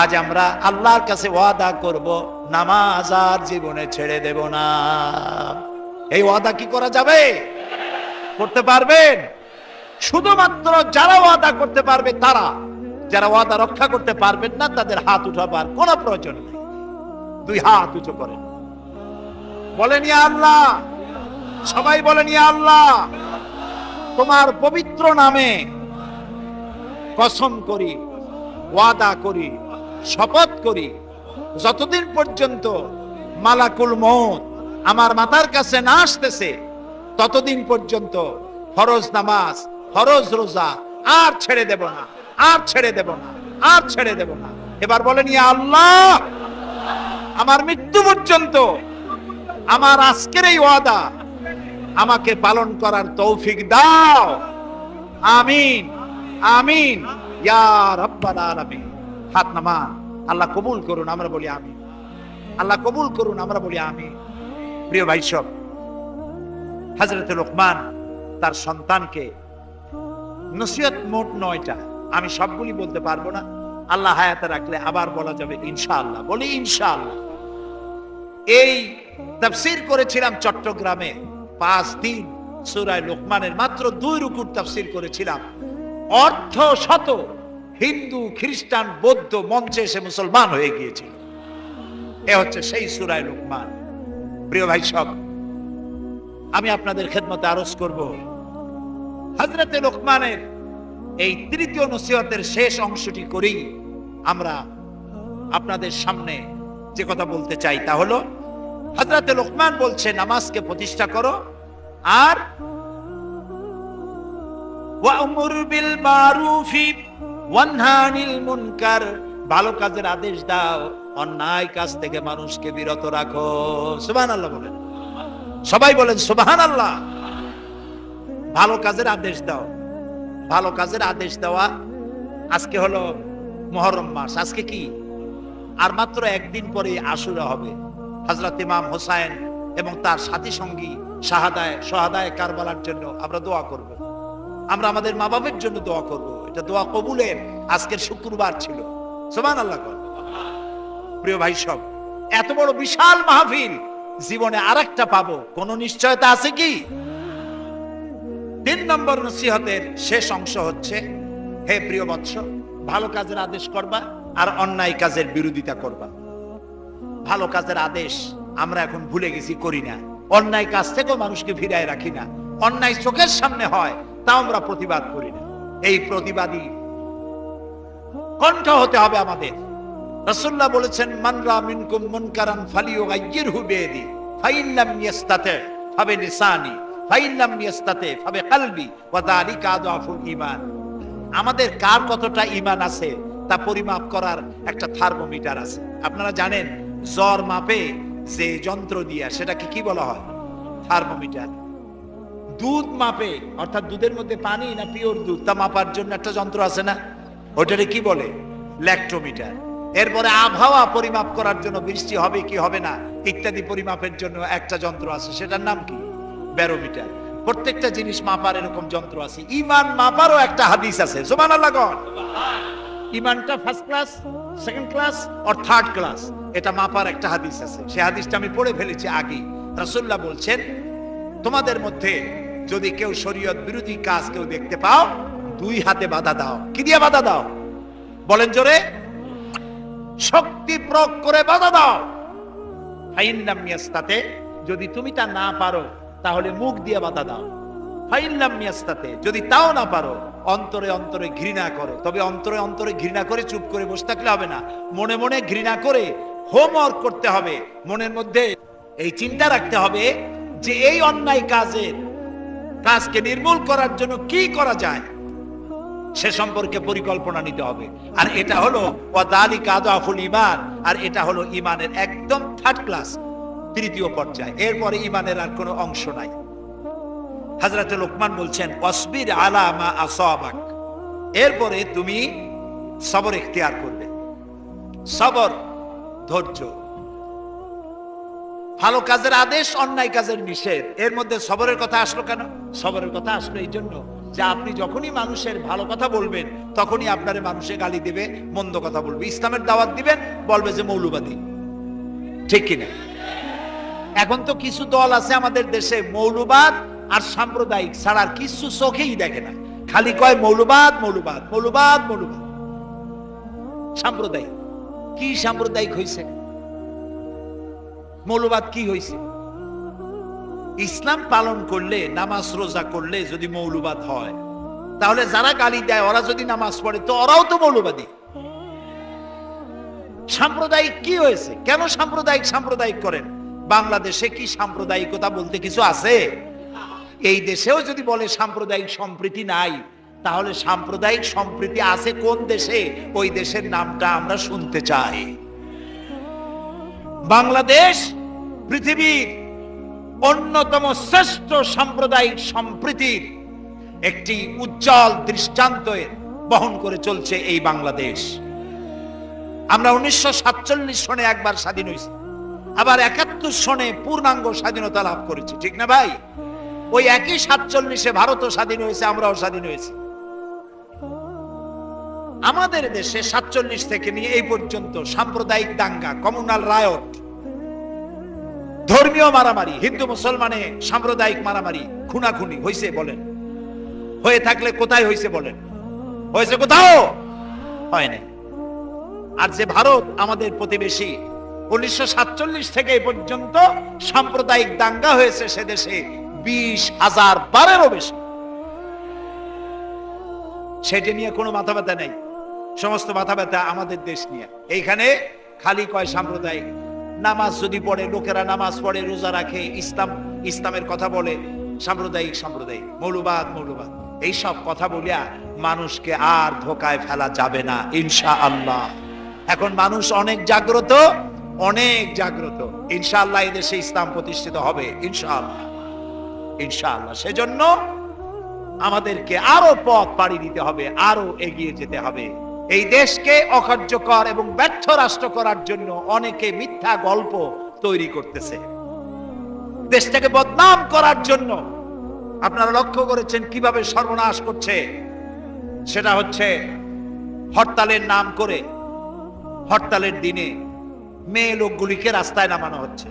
[SPEAKER 1] আজ আমরা আল্লাহর কাছে ওয়াদা করব, নামাজ আর জীবনে ছেড়ে দেব না। এই ওয়াদা কি করা যাবে? করতে পারবেন? শুধুমাত্র যারা ওয়াদা করতে পারবে তারা। যারা ওয়াদা রক্ষা করতে পারবেন না তাদের হাত উঠাবার কোনো প্রয়োজন নেই। দুই হাত উঁচু করেন, বলেন, ইয়া আল্লাহ। সবাই বলেন, ইয়া আল্লাহ, তোমার পবিত্র নামে কসম করি, ওয়াদা করি, শপথ করি, যতদিন পর্যন্ত মালাকুল মউত আমার মাথার কাছে না আসতেছে, ততদিন পর্যন্ত ফরজ নামাজ, ফরজ রোজা আর ছেড়ে দেব না, আর ছেড়ে দেব না, আর ছেড়ে দেব না। এবার বলেন, ইয়া আল্লাহ, আমার মৃত্যু পর্যন্ত আমার আজকের এই ওয়াদা আমাকে পালন করার তৌফিক দাও। আমিন আমিন ইয়া রাব্বাল আলামিন। হাত নামান। আল্লাহ কবুল করুন, আমরা বলি আমিন। আল্লাহ কবুল করুন, আমরা বলি আমিন। প্রিয় ভাই সব, হযরতে লোকমান তার সন্তানকে নসিহত মোট 9টা, আমি সবগুলি বলতে পারবো না, আল্লাহ হায়াতে রাখলে আবার বলা যাবে ইনশাআল্লাহ। বলি ইনশাআল্লাহ। এই তাফসীর করেছিলাম চট্টগ্রামে 5 দিন, সূরা লোকমানের মাত্র 2 রুকুর তাফসীর করেছিলাম। অর্ধ শত হিন্দু, খ্রিস্টান, বৌদ্ধ মঞ্চে এসে মুসলমান হয়ে গিয়েছিল। এ হচ্ছে সেই সূরা লোকমান। প্রিয় ভাই সব, আমি আপনাদের খেদমতে আরজ করব, হযরতে লোকমানের এই তৃতীয় নসিহতের শেষ অংশটি করেই আমরা আপনাদের সামনে যে কথা বলতে চাই তা হলো, হযরতে লোকমান বলছে নামাজকে প্রতিষ্ঠা করো, আর ওয়া'মুর বিল মারুফি ওয়ানহা আনিল মুনকার, ভালো কাজের আদেশ দাও, অন্যায় কাজ থেকে মানুষকে বিরত রাখো। সুবহানাল্লাহ বলেন, সবাই বলেন সুবহানাল্লাহ। ভালো কাজের আদেশ দাও। ভালো কাজের আদেশ দেওয়া। আজকে হলো মুহররম মাস, আজকে কি? আর মাত্র একদিন পরে আশুরা হবে। হযরত ইমাম হোসেন এবং তার সাথী সঙ্গী শাহাদায়ে কারবালার জন্য আমরা দোয়া করব। আমরা আমাদের মা বাবার জন্য দোয়া করব। এটা দোয়া কবুলের আজকের শুক্রবার ছিল। সুবহানাল্লাহ। প্রিয় ভাই সব, এত বড় বিশাল মাহফিল জীবনে আরেকটা পাবো কোন নিশ্চয়তা আছে কি? 3 নম্বর নসিহতের শেষ অংশ হচ্ছে, হে প্রিয় বৎস, ভালো কাজের আদেশ করবা আর অন্যায় কাজের বিরোধিতা করবা। ভালো কাজের আদেশ আমরা এখন ভুলে গেছি, করি না। অন্যায় কাজ থেকেও মানুষকে ফিরায় রাখি না। অন্যায় চোখের সামনে হয় তাও আমরা প্রতিবাদ করি না। এই প্রতিবাদী কণ্ঠ হতে হবে আমাদের। রাসূলুল্লাহ বলেছেন, মান রা মিনকুম মুনকারান ফালিয়ুগাইয়িরহু বিয়াদি ফাইন লাম ইয়াস্তাতি ফাবিলিসানি ফাইন লাম ইয়াস্তাতি ফাবিকলবি ওয়া যালিকা আযআফুল ঈমান। আমাদের কার কতটা ঈমান আছে তা পরিমাপ করার একটা থার্মোমিটার আছে। আপনারা জানেন জ্বর মাপে যে যন্ত্র দিয়া, সেটাকে কি বলা হয়? থার্মোমিটার। দুধ মাপে, অর্থাৎ দুধের মধ্যে পানি না পিওর দুধ তা মাপার জন্য একটা যন্ত্র আছে না, ওটারে কি বলে? ল্যাক্টোমিটার। এরপরে আবহাওয়া পরিমাপ করার জন্য, বৃষ্টি হবে কি হবে না ইত্যাদি পরিমাপের জন্য একটা যন্ত্র আছে, সেটার নাম কি? ব্যারোমিটার। প্রত্যেকটা জিনিস মাপার এরকম যন্ত্র আছে। ঈমান মাপারও একটা হাদিস আছে। সুবহানাল্লাহ। ঈমানটা ফার্স্ট ক্লাস, সেকেন্ড ক্লাস আর থার্ড ক্লাস, এটা মাপার একটা হাদিস আছে। সেই হাদিসটা আমি পড়ে ফেলেছি আগে। রাসূলুল্লাহ বলছেন, তোমাদের মধ্যে যদি কেউ শরীয়ত বিরোধী কাজ কেউ দেখতে পাও, 2 হাতে বাধা দাও। কি দিয়ে বাধা দাও? বলেন জোরে। শক্তি প্রয়োগ করে বাধা দাও। ফাইন লাম ইয়াস্তাতি, যদি তুমি তা না পারো তাহলে মুখ দিয়ে বাধা দাও। ফাইন লাম ইয়াস্তাতি, যদি তাও না পারো অন্তরে অন্তরে ঘৃণা করো। তবে অন্তরে অন্তরে ঘৃণা করে চুপ করে বসে থাকলে হবে না, মনে মনে ঘৃণা করে হোমওয়ার্ক করতে হবে। মনের মধ্যে এই চিন্তা রাখতে হবে যে এই অন্যায় কাজকে নির্মূল করার জন্য কি করা যায়, সে সম্পর্কে পরিকল্পনা নিতে হবে। আর এটা হলো ওয়াদালিকা আযআফুল ঈমান, আর এটা হলো ঈমানের একদম থার্ড ক্লাস, তৃতীয় পর্যায়। এরপরে ঈমানের আর কোনো অংশ নাই। হযরত লোকমান বলছেন, ওয়াসবির আলা মা আসাবাক, এরপরে তুমি সবর ইখতিয়ার করবে। সবর, ধৈর্য। ভালো কাজের আদেশ, অন্যায় কাজের নিষেধ, এর মধ্যে সবরের কথা আসলো কেন? সবরের কথা আসলো এই জন্য যে আপনি যখনই মানুষের ভালো কথা বলবেন তখনই আপনারে মানুষে গালি দিবে, মন্দ কথা বলবে। ইসলামের দাওয়াত দিবেন, বলবে যে মৌলবাদী। ঠিক কিনা? এখন তো কিছু দল আছে আমাদের দেশে, মৌলবাদ আর সাম্প্রদায়িক ছাড়া আর কিছু চোখেই দেখে না, খালি কয় মৌলবাদ মৌলবাদ মৌলবাদ মৌলবাদ। সাম্প্রদায়িক কি? সাম্প্রদায়িক হইছে? মৌলবাদ কি হইছে? ইসলাম পালন করলে, নামাজ রোজা করলে যদি মৌলবাদ হয়, তাহলে যারা গালি দেয় ওরা যদি নামাজ পড়ে তো ওরাও তো মৌলবাদী। সাম্প্রদায়িক কি হয়েছে? কেন সাম্প্রদায়িক করেন? বাংলাদেশে কি সাম্প্রদায়িকতা বলতে কিছু আছে? এই দেশেও যদি বলে সাম্প্রদায়িক সম্প্রীতি নাই, তাহলে সাম্প্রদায়িক সম্প্রীতি আছে কোন দেশে? ওই দেশের নামটা আমরা শুনতে চাই। বাংলাদেশ পৃথিবীর অন্যতম শ্রেষ্ঠ সাম্প্রদায়িক সম্প্রীতির একটি উজ্জ্বল দৃষ্টান্ত বহন করে চলছে এই বাংলাদেশ। আমরা 1947 সনে একবার স্বাধীন হয়েছি, আবার 71 সনে পূর্ণাঙ্গ স্বাধীনতা লাভ করেছি। ঠিক না ভাই? ওই একই 47-এ ভারতও স্বাধীন হয়েছে, আমরাও স্বাধীন হয়েছি। আমাদের দেশে 47 থেকে নিয়ে এই পর্যন্ত সাম্প্রদায়িক দাঙ্গা, কমিউনাল রায়ট, ধর্মীয় মারামারি, হিন্দু মুসলমানে সাম্প্রদায়িক মারামারি, খুনাখুনি হয়েছে বলেন? হয়ে থাকলে কোথায় হয়েছে বলেন? হয়েছে কোথাও? হয় না। আর যে ভারত আমাদের প্রতিবেশী, 1947 থেকে এই পর্যন্ত সাম্প্রদায়িক দাঙ্গা হয়েছে সে দেশে 20,000 বারেরও বেশি। সেটা নিয়ে কোনো মাথা ব্যথা নেই। সমস্ত মাথা ব্যথা আমাদের দেশ নিয়ে। এইখানে খালি কয় সাম্প্রদায়িক। নামাজ যদি পড়ে, লোকেরা নামাজ পড়ে, রোজা রাখে, ইসলামের কথা বলে, সাম্প্রদায়িক মৌলবাদ এইসব কথা বলিয়া মানুষকে আর ধোকায় ফেলা যাবে না ইনশাআল্লাহ। এখন মানুষ অনেক জাগ্রত। ইনশাআল্লাহ এই দেশে ইসলাম প্রতিষ্ঠিত হবে ইনশাআল্লাহ। সেজন্য আমাদেরকে আরো পথ পাড়ি দিতে হবে, আরো এগিয়ে যেতে হবে। এই দেশকে অকার্যকর এবং ব্যর্থ রাষ্ট্র করার জন্য অনেকে মিথ্যা গল্প তৈরি করতেছে দেশটাকে বদনাম করার জন্য। আপনারা লক্ষ্য করেছেন কিভাবে সর্বনাশ করছে, সেটা হচ্ছে হরতালের নাম করে হরতালের দিনে মেয়ে লোকগুলিকে রাস্তায় নামানো হচ্ছে।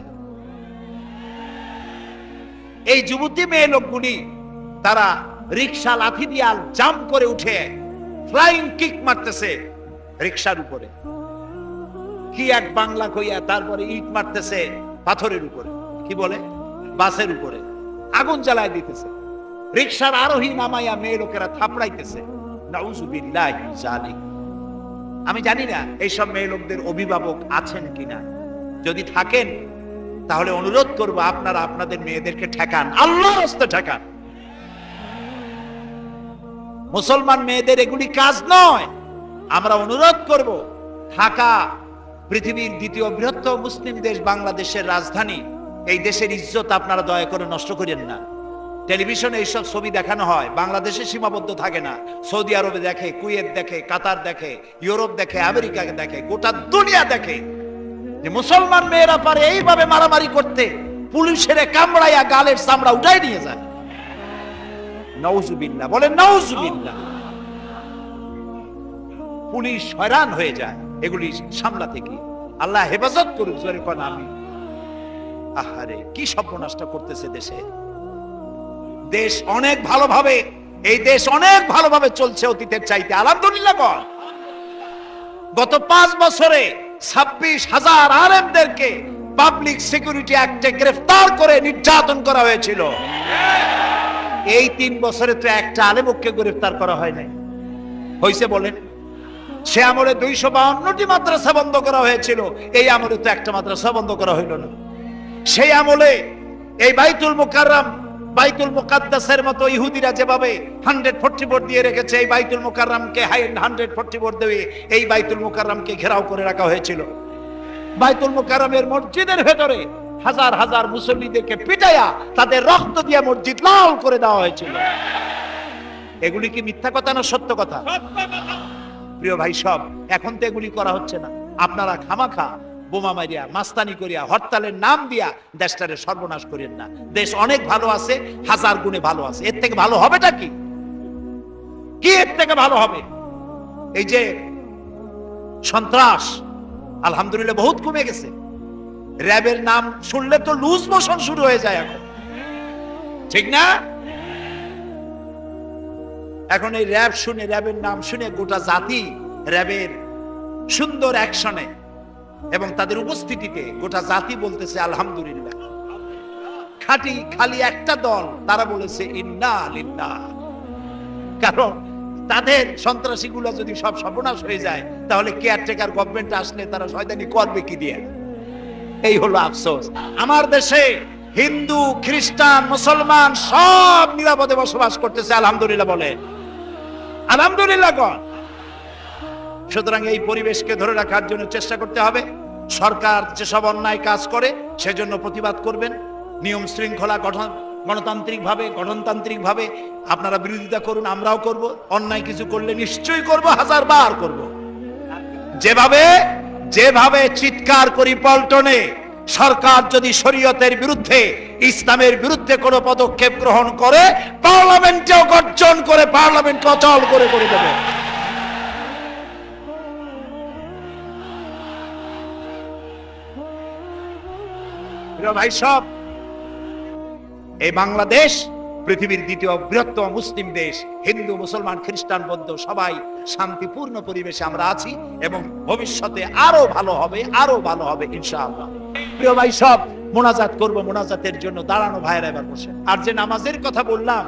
[SPEAKER 1] এই যুবতী মেয়ে লোকগুলি তারা রিক্সা লাথি দিয়ে জাম করে উঠে ফ্লাইং কিক মারতেছে রিক্সার উপরে, কি এক বাংলা কইয়া, তারপরে ইট মারতেছে পাথরের উপরে, কি বলে বাসের উপরে, আগুন জ্বালায় দিতেছে, রিক্সার আরোহী নামাইয়া মেয়ে লোকেরা থাপড়াইতেছে। নাউযুবিল্লাহি মিন যালিক। আমি জানি না এইসব মেয়ে লোকদের অভিভাবক আছেন কিনা, যদি থাকেন তাহলে অনুরোধ করব আপনারা আপনাদের মেয়েদেরকে ঠেকান, আল্লাহর রাস্তায় ঠেকান। মুসলমান মেয়েদের এগুলি কাজ নয়। আমরা অনুরোধ করব, ঢাকা পৃথিবীর দ্বিতীয় বৃহত্তম মুসলিম দেশ, বাংলাদেশের রাজধানী, এই দেশের ইজ্জত আপনারা দয়া করে নষ্ট করেন না। টেলিভিশনে এইসব ছবি দেখানো হয়, বাংলাদেশে সীমাবদ্ধ থাকে না, সৌদি আরবে দেখে, কুয়েত দেখে, কাতার দেখে, ইউরোপ দেখে, আমেরিকা দেখে, গোটা দুনিয়া দেখে যে মুসলমান মেয়েরা পারে এইভাবে মারামারি করতে, পুলিশের কামড়াইয়া গালের চামড়া উঠাই নিয়ে যায়। নাউযুবিল্লাহ, বলেন নাউযুবিল্লাহ। পুলিশ হয়রান হয়ে যায় এগুলি সামলাতে গিয়ে। আল্লাহ হেফাজত করুক, জোরে কোন আমিন। আহারে কি সর্বনাশটা করতেছে দেশে। দেশ অনেক ভালোভাবে, এই দেশ অনেক ভালোভাবে চলছে অতীতের চাইতে, আলহামদুলিল্লাহ। গত 5 বছরে 26,000 আলেমদেরকে পাবলিক সিকিউরিটি অ্যাক্টে গ্রেফতার করে নির্যাতন করা হয়েছিল। এই 3 বছরে তো একটা আলেমকে গ্রেফতার করা হয় নাই, হইছে বলেন? সে আমলে 252টি মাদ্রাসা বন্ধ করা হয়েছিল, এই আমলে তো একটা মাদ্রাসা বন্ধ করা হইল না। সেই আমলে এই বাইতুল মুকাররম, বাইতুল মুকাদ্দাসের মতো ইহুদিরা যেভাবে 144 দিয়ে রেখেছে, এই বাইতুল মুকাররমকে 144 দিয়ে এই বাইতুল মুকাররমকে ঘেরাও করে রাখা হয়েছিল। বাইতুল মুকাররমের মসজিদের ভেতরে হাজার হাজার মুসল্লিদেরকে পিটাইয়া তাদের রক্ত দিয়ে মসজিদ লাল করে দেওয়া হয়েছিল। এগুলি কি মিথ্যা কথা না সত্য কথা? প্রিয় ভাই সব, এখন তো এগুলি করা হচ্ছে না। আপনারা খামাখা বোমা মারিয়া, মাস্তানি করিয়া, হরতালের নাম দিয়া দেশটারে সর্বনাশ করেন না। দেশ অনেক ভালো আছে, হাজার গুণে ভালো আছে। এর থেকে ভালো হবেটা কি? কি এর থেকে ভালো হবে? এই যে সন্ত্রাস, আলহামদুলিল্লাহ বহুত কমে গেছে। র্যাবের নাম শুনলে তো লুজ মোশন শুরু হয়ে যায় এখন, ঠিক না? এখন এই র্যাব শুনে, র্যাবের নাম শুনে গোটা জাতি র্যাবের সুন্দর অ্যাকশনে এবং তাদের উপস্থিতিতে গোটা জাতি বলতেছে আলহামদুলিল্লাহ। খালি একটা দল তারা বলেছে ইন্না লিল্লাহ। কারণ তাদের সন্ত্রাসীগুলো যদি সব সর্বনাশ হয়ে যায়, তাহলে কেয়ারটেকার গভর্নমেন্ট আসলে তারা শয়তানি করবে কি দিয়ে? এই হলো আফসোস। আমার দেশে হিন্দু, খ্রিস্টান, মুসলমান সব নিরাপদে বসবাস করতেছে, আলহামদুলিল্লাহ বলে, আলহামদুলিল্লাহ গণ। সুতরাং এই পরিবেশকে ধরে রাখার জন্য চেষ্টা করতে হবে। সরকার যেসব অন্যায় কাজ করে সেজন্য প্রতিবাদ করবেন, নিয়ম শৃঙ্খলা গঠনতান্ত্রিক ভাবে আপনারা বিরোধিতা করুন, আমরাও করব। অন্যায় কিছু করলে নিশ্চয়ই করব, 1000 বার করব। যেভাবে চিৎকার করি পল্টনে, সরকার যদি শরীয়তের বিরুদ্ধে, ইসলামের বিরুদ্ধে কোনো পদক্ষেপ গ্রহণ করে, পার্লামেন্টেও গর্জন করে পার্লামেন্ট অচল করে দেবে। ভাই সব, এই বাংলাদেশ পৃথিবীর দ্বিতীয় বৃহত্তম মুসলিম দেশ। হিন্দু, মুসলমান, খ্রিস্টান, বৌদ্ধ সবাই শান্তিপূর্ণ পরিবেশে আমরা আছি এবং ভবিষ্যতে আরো ভালো হবে ইনশাআল্লাহ। প্রিয় ভাই সব, মোনাজাত করব। মোনাজাতের জন্য দাঁড়ানো ভাইরা এবার বসেন। আর যে নামাজের কথা বললাম,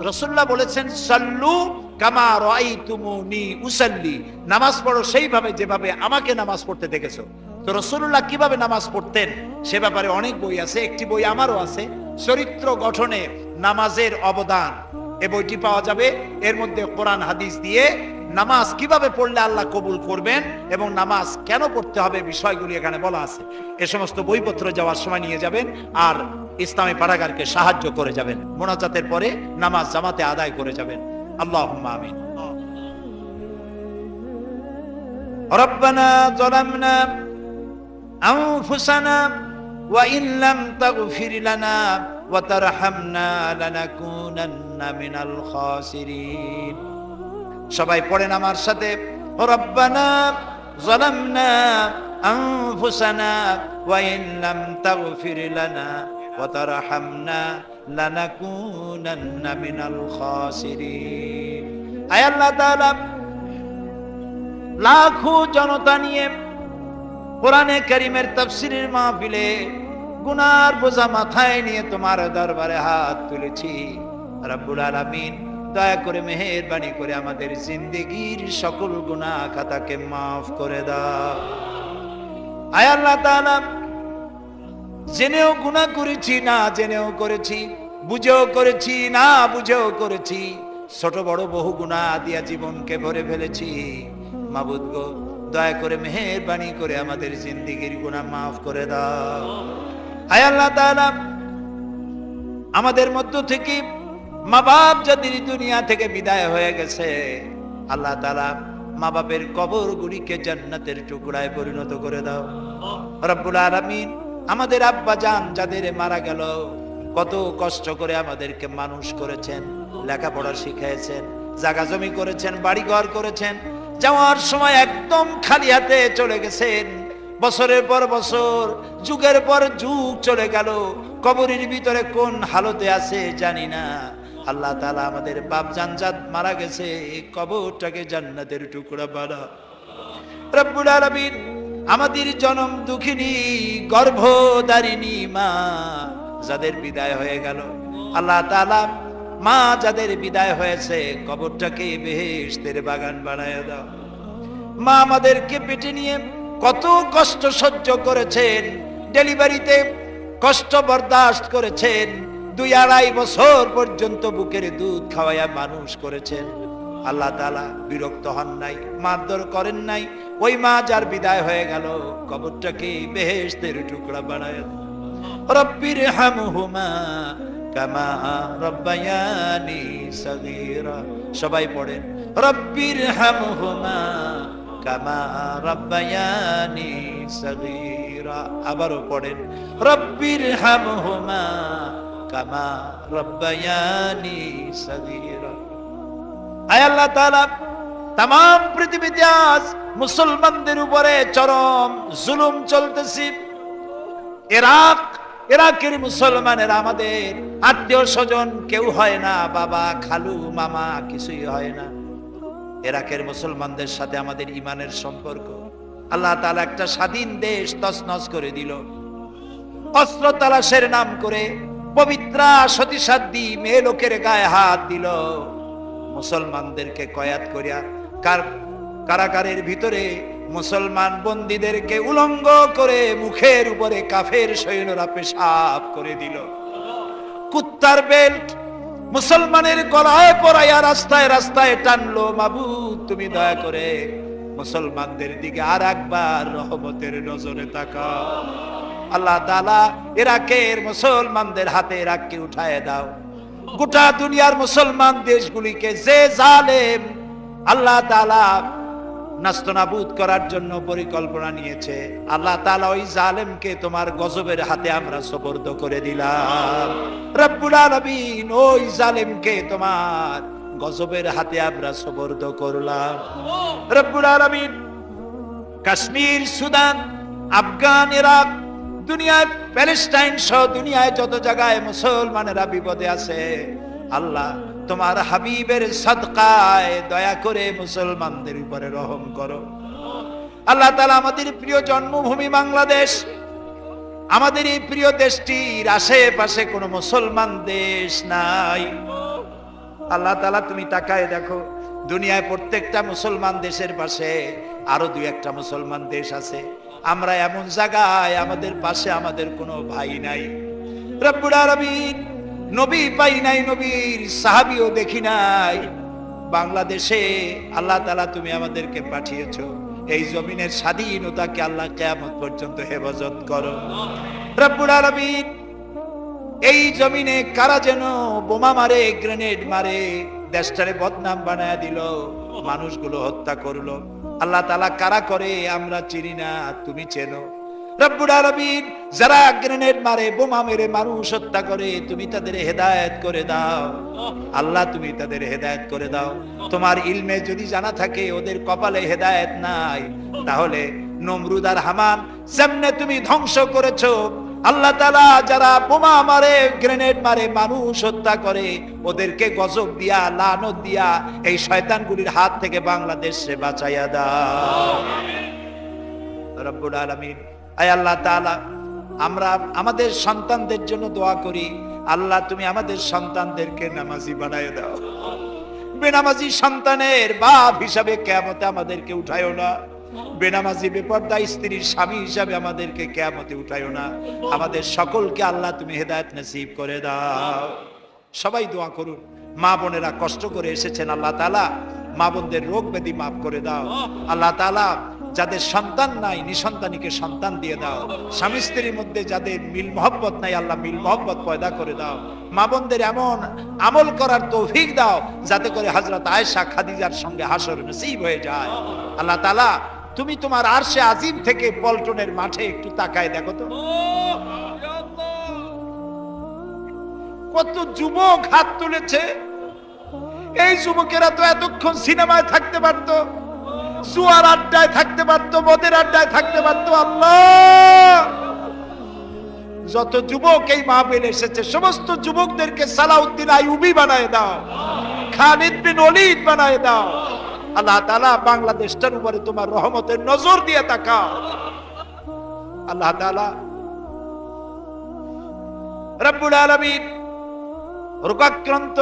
[SPEAKER 1] রাসূলুল্লাহ বলেছেন সাল্লু কামা রাআইতুমুনি উসাল্লি, নামাজ পড়ো সেইভাবে যেভাবে আমাকে নামাজ পড়তে দেখেছো। তো রাসূলুল্লাহ কিভাবে নামাজ পড়তেন সে ব্যাপারে অনেক বই আছে। একটি বই আমারও আছে, চরিত্র গঠনে নামাজের অবদান, এই বইটি পাওয়া যাবে। এর মধ্যে কোরআন হাদিস দিয়ে নামাজ কিভাবে পড়লে আল্লাহ কবুল করবেন এবং নামাজ কেন পড়তে হবে বিষয়গুলি এখানে বলা আছে। এ সমস্ত বইপত্র যাওয়ার সময় নিয়ে যাবেন আর ইসলামী পাঠাগারকে সাহায্য করে যাবেন। মোনাজাতের পরে নামাজ জামাতে আদায় করে যাবেন। আল্লাহুম্মা আমিন। রব্বানা যালামনা আনফুসানা ওয়া ইন লাম তাগফির লানা ওয়া তারহামনা লানাকুনান্না মিনাল খাসিরিন। সবাই পড়েন আমার সাথে, রব্বানা যালামনা আনফুসানা ওয়া ইন লাম তাগফির লানা ওয়া তারহামনা লানাকুনান্না মিনাল খাসিরিন। আয় আল্লাহ তাআলা, লাখো জনতা নিয়ে কোরআনে কারীমের তাফসীরের মাহফিলে গুনার বোঝা মাথায় নিয়ে তোমার দরবারে হাত তুলেছি। রব্বুল আলামিন, দয়া করে মেহেরবানি করে আমাদের জিন্দেগীর সকল গুনাহ খাতাকে মাফ করে দাও। আয় আল্লাহ তাআলা, জেনেও গুনাহ করেছি, না জেনেও করেছি, বুঝেও করেছি, না বুঝেও করেছি, ছোট বড় বহু গুনাহ দিয়া জীবনকে ভরে ফেলেছি। মাবুদ গো, দয়া করে মেহেরবানি করে আমাদের জিন্দেগীর গুনাহ মাফ করে দাও। আয় আল্লাহ তাআলা, আমাদের মধ্য থেকে মা বাপ যদি দুনিয়া থেকে বিদায় হয়ে গেছে, আল্লাহ তাআলা মা বাপের কবরগুলিকে জান্নাতের টুকরায় পরিণত করে দাও। রব্বুল আলামিন, আমাদের আব্বা জান যাদের মারা গেল, কত কষ্ট করে আমাদেরকে মানুষ করেছেন, লেখাপড়া শিখিয়েছেন, জায়গা জমি করেছেন, বাড়ি ঘর করেছেন, যাওয়ার সময় একদম খালি হাতে চলে গেছেন। বছরের পর বছর, যুগের পর যুগ চলে গেল, কবরের ভিতরে কোন হালতে আছে জানি না। আল্লাহ তাআলা, আমাদের বাপ জানজাত মারা গেছে, কবরটাকে জান্নাতের টুকরা বানাও। রব্বুল আলামিন, আমাদের জনম দুঃখিনী গর্ভধারিণী মা যাদের বিদায় হয়ে গেল, আল্লাহ তাআলা মা যাদের বিদায় হয়েছে, কবরটাকে বেহেশতের বাগান বানায় দাও। মা আমাদেরকে পেটে নিয়ে কত কষ্ট সহ্য করেছেন, ডেলিভারিতে কষ্ট বরদাস্ত করেছেন, 2-2.5 বছর পর্যন্ত বুকের দুধ খাওয়াইয়া মানুষ করেছেন। আল্লাহ তাআলা বিরক্ত হন নাই, মারধর করেন নাই। ওই মা যার বিদায় হয়ে গেল, কবরটাকে বেহেশতের টুকরা বানায় দাও। রব্বির হামহুমা কামা রব্বায়ানি সগীরা। সবাই পড়েন, রব্বির হামহুমা কামা রব্বায়ানি সগীরা। আবারও পড়েন, রব্বির হামহুমা কামা রব্বায়ানি সগীরা। আয় আল্লাহ তাআলা, তাম পৃথিবীতে আজ মুসলমানদের উপরে চরম জুলুম চলতেছে। ইরাকের মুসলমানেরা আমাদের আত্মীয় স্বজন কেউ হয় না, বাবা খালু মামা কিছুই হয় না। ইরাকের মুসলমানদের সাথে আমাদের ইমানের সম্পর্ক, আল্লাহ তাআলা একটা স্বাধীন দেশ তছনছ করে দিল। অস্ত্র তালাশের নাম করে পবিত্রা সতীসাধ্বী মেয়ে লোকের গায়ে হাত দিল। মুসলমানদেরকে কয়াত করিয়া কারাগারের ভিতরে মুসলমান বন্দীদেরকে উলঙ্গ করে মুখের উপরে কাফের সৈন্যরা পেশাব করে দিল। কুত্তার বেল্ট মুসলমানের গলায় পরাইয়া রাস্তায় রাস্তায় টানলো। মাবুদ, তুমি দয়া করে মুসলমানদের দিকে আর একবার রহমতের নজরে তাকাও। আল্লাহ তাআলা, ইরাকের মুসলমানদের হাতে ইরাককে উঠায় দাও। গোটা দুনিয়ার মুসলমান দেশগুলিকে যে জালেম আল্লাহ তাআলা নাস্তানাবুদ করার জন্য পরিকল্পনা নিয়েছে, আল্লাহ তাআলা ওই জালেমকে তোমার গজবের হাতে আমরা সুপর্দ করে দিলাম। রব্বুল আলামিন, ওই জালেমকে তোমার গজবের হাতে আমরা সুপর্দ করলাম। রব্বুল আলামিন, কাশ্মীর, সুদান, আফগান, ইরাক, দুনিয়ায় প্যালেস্টাইন সহ দুনিয়ায় যত জায়গায় মুসলমানেরা বিপদে আছে, আল্লাহ তোমার হাবিবের সাদকায় দয়া করে মুসলমানদের উপরে রহম করো। আল্লাহ তাআলা, আমাদের প্রিয় জন্মভূমি বাংলাদেশ, আমাদের এই প্রিয় দেশটির আশেপাশে কোনো মুসলমান দেশ নাই। আল্লাহ তাআলা, তুমি তাকায় দেখো, দুনিয়ায় প্রত্যেকটা মুসলমান দেশের পাশে আরো 2-1টা মুসলমান দেশ আছে। আমরা এমন জায়গায়, আমাদের পাশে আমাদের কোনো ভাই নাই। রব্বুল আলামিন, নবী পাই নাই, নবীর সাহাবীও দেখি নাই। বাংলাদেশে আল্লাহ তাআলা তুমি আমাদেরকে পাঠিয়েছো, এই জমিনের স্বাধীনতাকে আল্লাহ কিয়ামত পর্যন্ত হেফাজত করো। রব্বুল আলামিন, এই জমিনে কারা যেন বোমা মারে, গ্রেনেড মারে, দেশটারে বদনাম বানায় দিল, মানুষগুলো হত্যা করলো। আল্লাহ তাআলা, কারা করে আমরা চিনি না, তুমি চেনো। রব্বুল আলামিন যারা গ্রেনেড মারে, বোমা মেরে মানুষ হত্যা করে, তুমি তাদের হেদায়েত করে দাও আল্লাহ, তুমি তাদের হেদায়েত করে দাও। তোমার ইলমে যদি জানা থাকে ওদের কপালে হেদায়েত নাই, তাহলে নমরুদ আর হামান যেমনে তুমি ধ্বংস করেছো, আল্লাহ তাআলা যারা বোমা মারে, গ্রেনেড মারে, মানুষ হত্যা করে, ওদেরকে গজব দিয়া, লানত দিয়া এই শয়তানগুলির হাত থেকে বাংলাদেশে বাঁচাইয়া দাও রব্বুল আলামিন। আয় আল্লাহ তাআলা, আমরা আমাদের সন্তানদের জন্য দোয়া করি, আল্লাহ তুমি আমাদের সন্তানদেরকে নামাজি বানায় দাও। বেনামাজি সন্তানের বাপ হিসাবে কিয়ামতে আমাদেরকে উঠায়ো না, বেনামাজি বেপরদা স্ত্রীর স্বামী হিসাবে আমাদেরকে কিয়ামতে উঠায়ো না। আমাদের সকলকে আল্লাহ তুমি হেদায়েত নসিব করে দাও। সবাই দোয়া করুন। মা বোনেরা কষ্ট করে এসেছেন, আল্লাহ তাআলা মা বোনদের রোগ ব্যাধি মাফ করে দাও। আল্লাহ তাআলা যাদের সন্তান নাই, নিঃসন্তানীকে সন্তান দিয়ে দাও। স্বামী স্ত্রীর মধ্যে যাদের মিল মহব্বত নাই, আল্লাহ মিল মহব্বত পয়দা করে দাও। মা বোনদের এমন আমল করার তৌফিক দাও যাতে করে হযরত আয়েশা খাদিজার সঙ্গে হাসর নসিব হয়ে যায়। আল্লাহ তাআলা তুমি তোমার আরশে আজিম থেকে পল্টনের মাঠে একটু তাকায় দেখো তো, কত যুবক হাত তুলেছে। এই যুবকেরা তো এতক্ষণ সিনেমায় থাকতে পারতো, জুয়ার আড্ডায় থাকতে পারতো, মদের আড্ডায় থাকতে পারতো। আল্লাহ, যত যুবক এই মাহফিলে এসেছে সমস্ত যুবকদেরকে সালাউদ্দিন আইয়ুবী বানায় দাও, খালিদ বিন ওলীদ বানায় দাও। আল্লাহ তাআলা বাংলাদেশটার উপরে তোমার রহমতের নজর দিয়ে তাকাও। আল্লাহ তাআলা রব্বুল আলামিন, রোগাক্রান্ত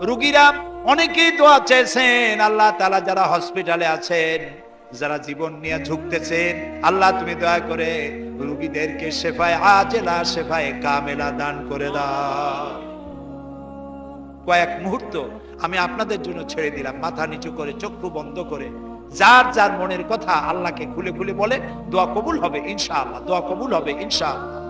[SPEAKER 1] রোগীরা অনেকেই দোয়া চেয়েছেন, আল্লাহ তাআলা যারা হসপিটালে আছেন, যারা জীবন নিয়ে ঝুঁকতেছেন, আল্লাহ তুমি দয়া করে রোগীদেরকে শেফায়ে আজেলা, শেফায়ে কামেলা দান করে দাও। কয়েক মুহূর্ত আমি আপনাদের জন্য ছেড়ে দিলাম, মাথা নিচু করে, চক্ষু বন্ধ করে, যার যার মনের কথা আল্লাহকে খুলে খুলে বলে, দোয়া কবুল হবে ইনশাআল্লাহ, দোয়া কবুল হবে ইনশাআল্লাহ।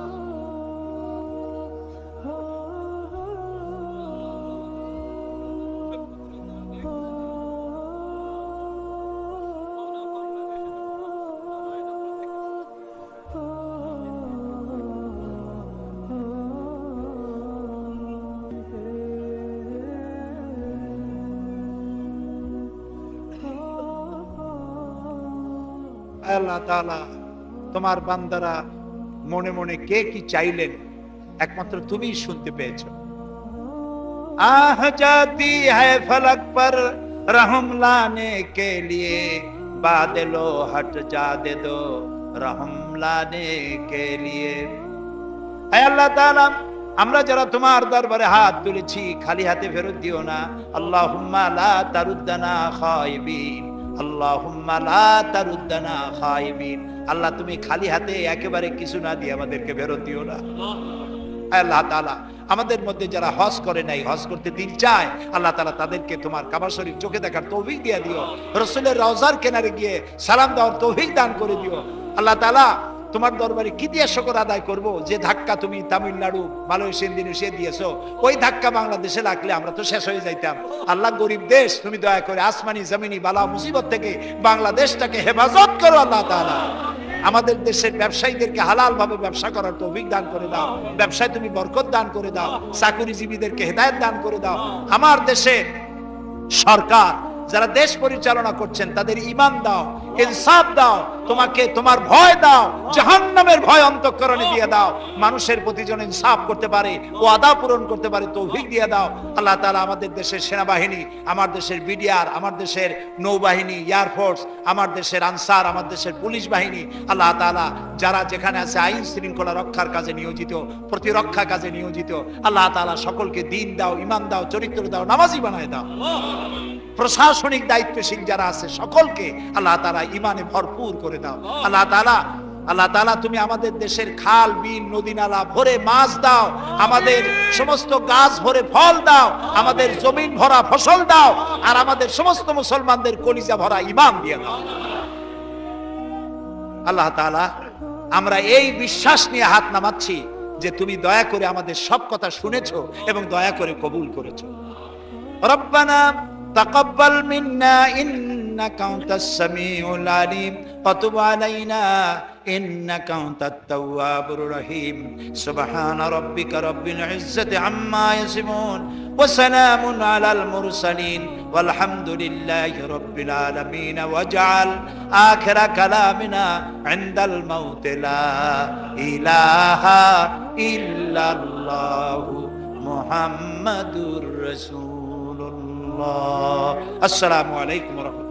[SPEAKER 1] আল্লাহ তাআলা তোমার বান্দারা মনে মনে কে কি চাইলেন একমাত্র তুমিই শুনতে পেয়েছো। আহ জাতি হ্যায় ফলক পর রহম লানে কে লিয়ে, বাদলো হট যা দে দো রহম লানে কে লিয়ে। হে আল্লাহ তাআলা, আমরা যারা তোমার দরবারে হাত তুলেছি খালি হাতে ফেরত দিও না। আল্লাহুম্মা লা তারুদ্দানা খায়বিন, আল্লাহুম্মা লা তারুদ্দানা খায়বিন। আল্লাহ তুমি খালি হাতে একেবারে কিছু না দিয়ে আমাদেরকে ফেরত দিও না। আল্লাহ তাআলা আমাদের মধ্যে যারা হজ করে নাই, হজ করতে দিন চায়, আল্লাহ তাআলা তাদেরকে তোমার কাবা শরীফ চোখে দেখার তৌফিক দিয়ে দিও। রাসূলের রওজার কিনারে গিয়ে সালাম দেওয়ার তৌফিক দান করে দিও। আল্লাহ তাআলা তোমার দরবারে কি দিয়ে শুকর আদায় করব, যে ধাক্কা তুমি তামিলনাড়ু, মালয়েশিয়া, ইন্দোনেশিয়া দিয়েছো, ওই ধাক্কা বাংলাদেশে লাগলে আমরা তো শেষ হয়ে যাইতাম। আল্লাহ গরিব দেশ, তুমি দয়া করে আসমানি জমিনি বালা মুসিবত থেকে বাংলাদেশটাকে হেফাজত করো। আল্লাহ তাআলা আমাদের দেশের ব্যবসায়ীদেরকে হালাল ভাবে ব্যবসা করার তৌফিক দান করে দাও। ব্যবসায় তুমি বরকত দান করে দাও। চাকরিজীবীদেরকে হেদায়েত দান করে দাও। আমার দেশে সরকার যারা দেশ পরিচালনা করছেন তাদের ঈমান দাও, ইনসাফ দাও, তোমাকে তোমার ভয় দাও, জাহান্নামের ভয় অন্তঃকরণে দিয়ে দাও। মানুষের প্রতি যেন ইনসাফ করতে পারে, ওয়াদা পূরণ করতে পারে তৌফিক দিয়ে দাও। আল্লাহ তাআলা আমাদের দেশের সেনাবাহিনী, আমার দেশের বিডিআর, আমার দেশের নৌবাহিনী, এয়ারফোর্স, আমার দেশের আনসার, আমার দেশের পুলিশ বাহিনী, আল্লাহ তাআলা যারা যেখানে আছে আইন শৃঙ্খলা রক্ষার কাজে নিয়োজিত, প্রতিরক্ষা কাজে নিয়োজিত, আল্লাহ তাআলা সকলকে দিন দাও, ঈমান দাও, চরিত্র দাও, নামাজি বানায় দাও। প্রশাসনিক দায়িত্বশীল যারা আছে সকলকে আল্লাহ তাআলা ঈমানে ভরপুর করে দাও। আল্লাহ তাআলা তুমি আমাদের দেশের খাল বিল নদী নালা ভরে মাছ দাও, আমাদের সমস্ত গাছ ভরে ফল দাও, আমাদের জমিন ভরা ফসল দাও, আর আমাদের সমস্ত মুসলমানদের কলিজা ভরা ঈমান দিয়ে দাও। আল্লাহ তাআলা আমরা এই বিশ্বাস নিয়ে হাত নামাচ্ছি যে তুমি দয়া করে আমাদের সব কথা শুনেছো এবং দয়া করে কবুল করেছো। রব্বানা তাকাব্বাল মিন্না إنك أنت السميع العليم وتب علينا إنك أنت التواب الرحيم سبحان ربك رب العزة عما يصفون وسلام على المرسلين والحمد لله رب العالمين واجعل آخر كلامنا عند الموت لا إله إلا الله محمد رسول الله. السلام عليكم ورحمة الله.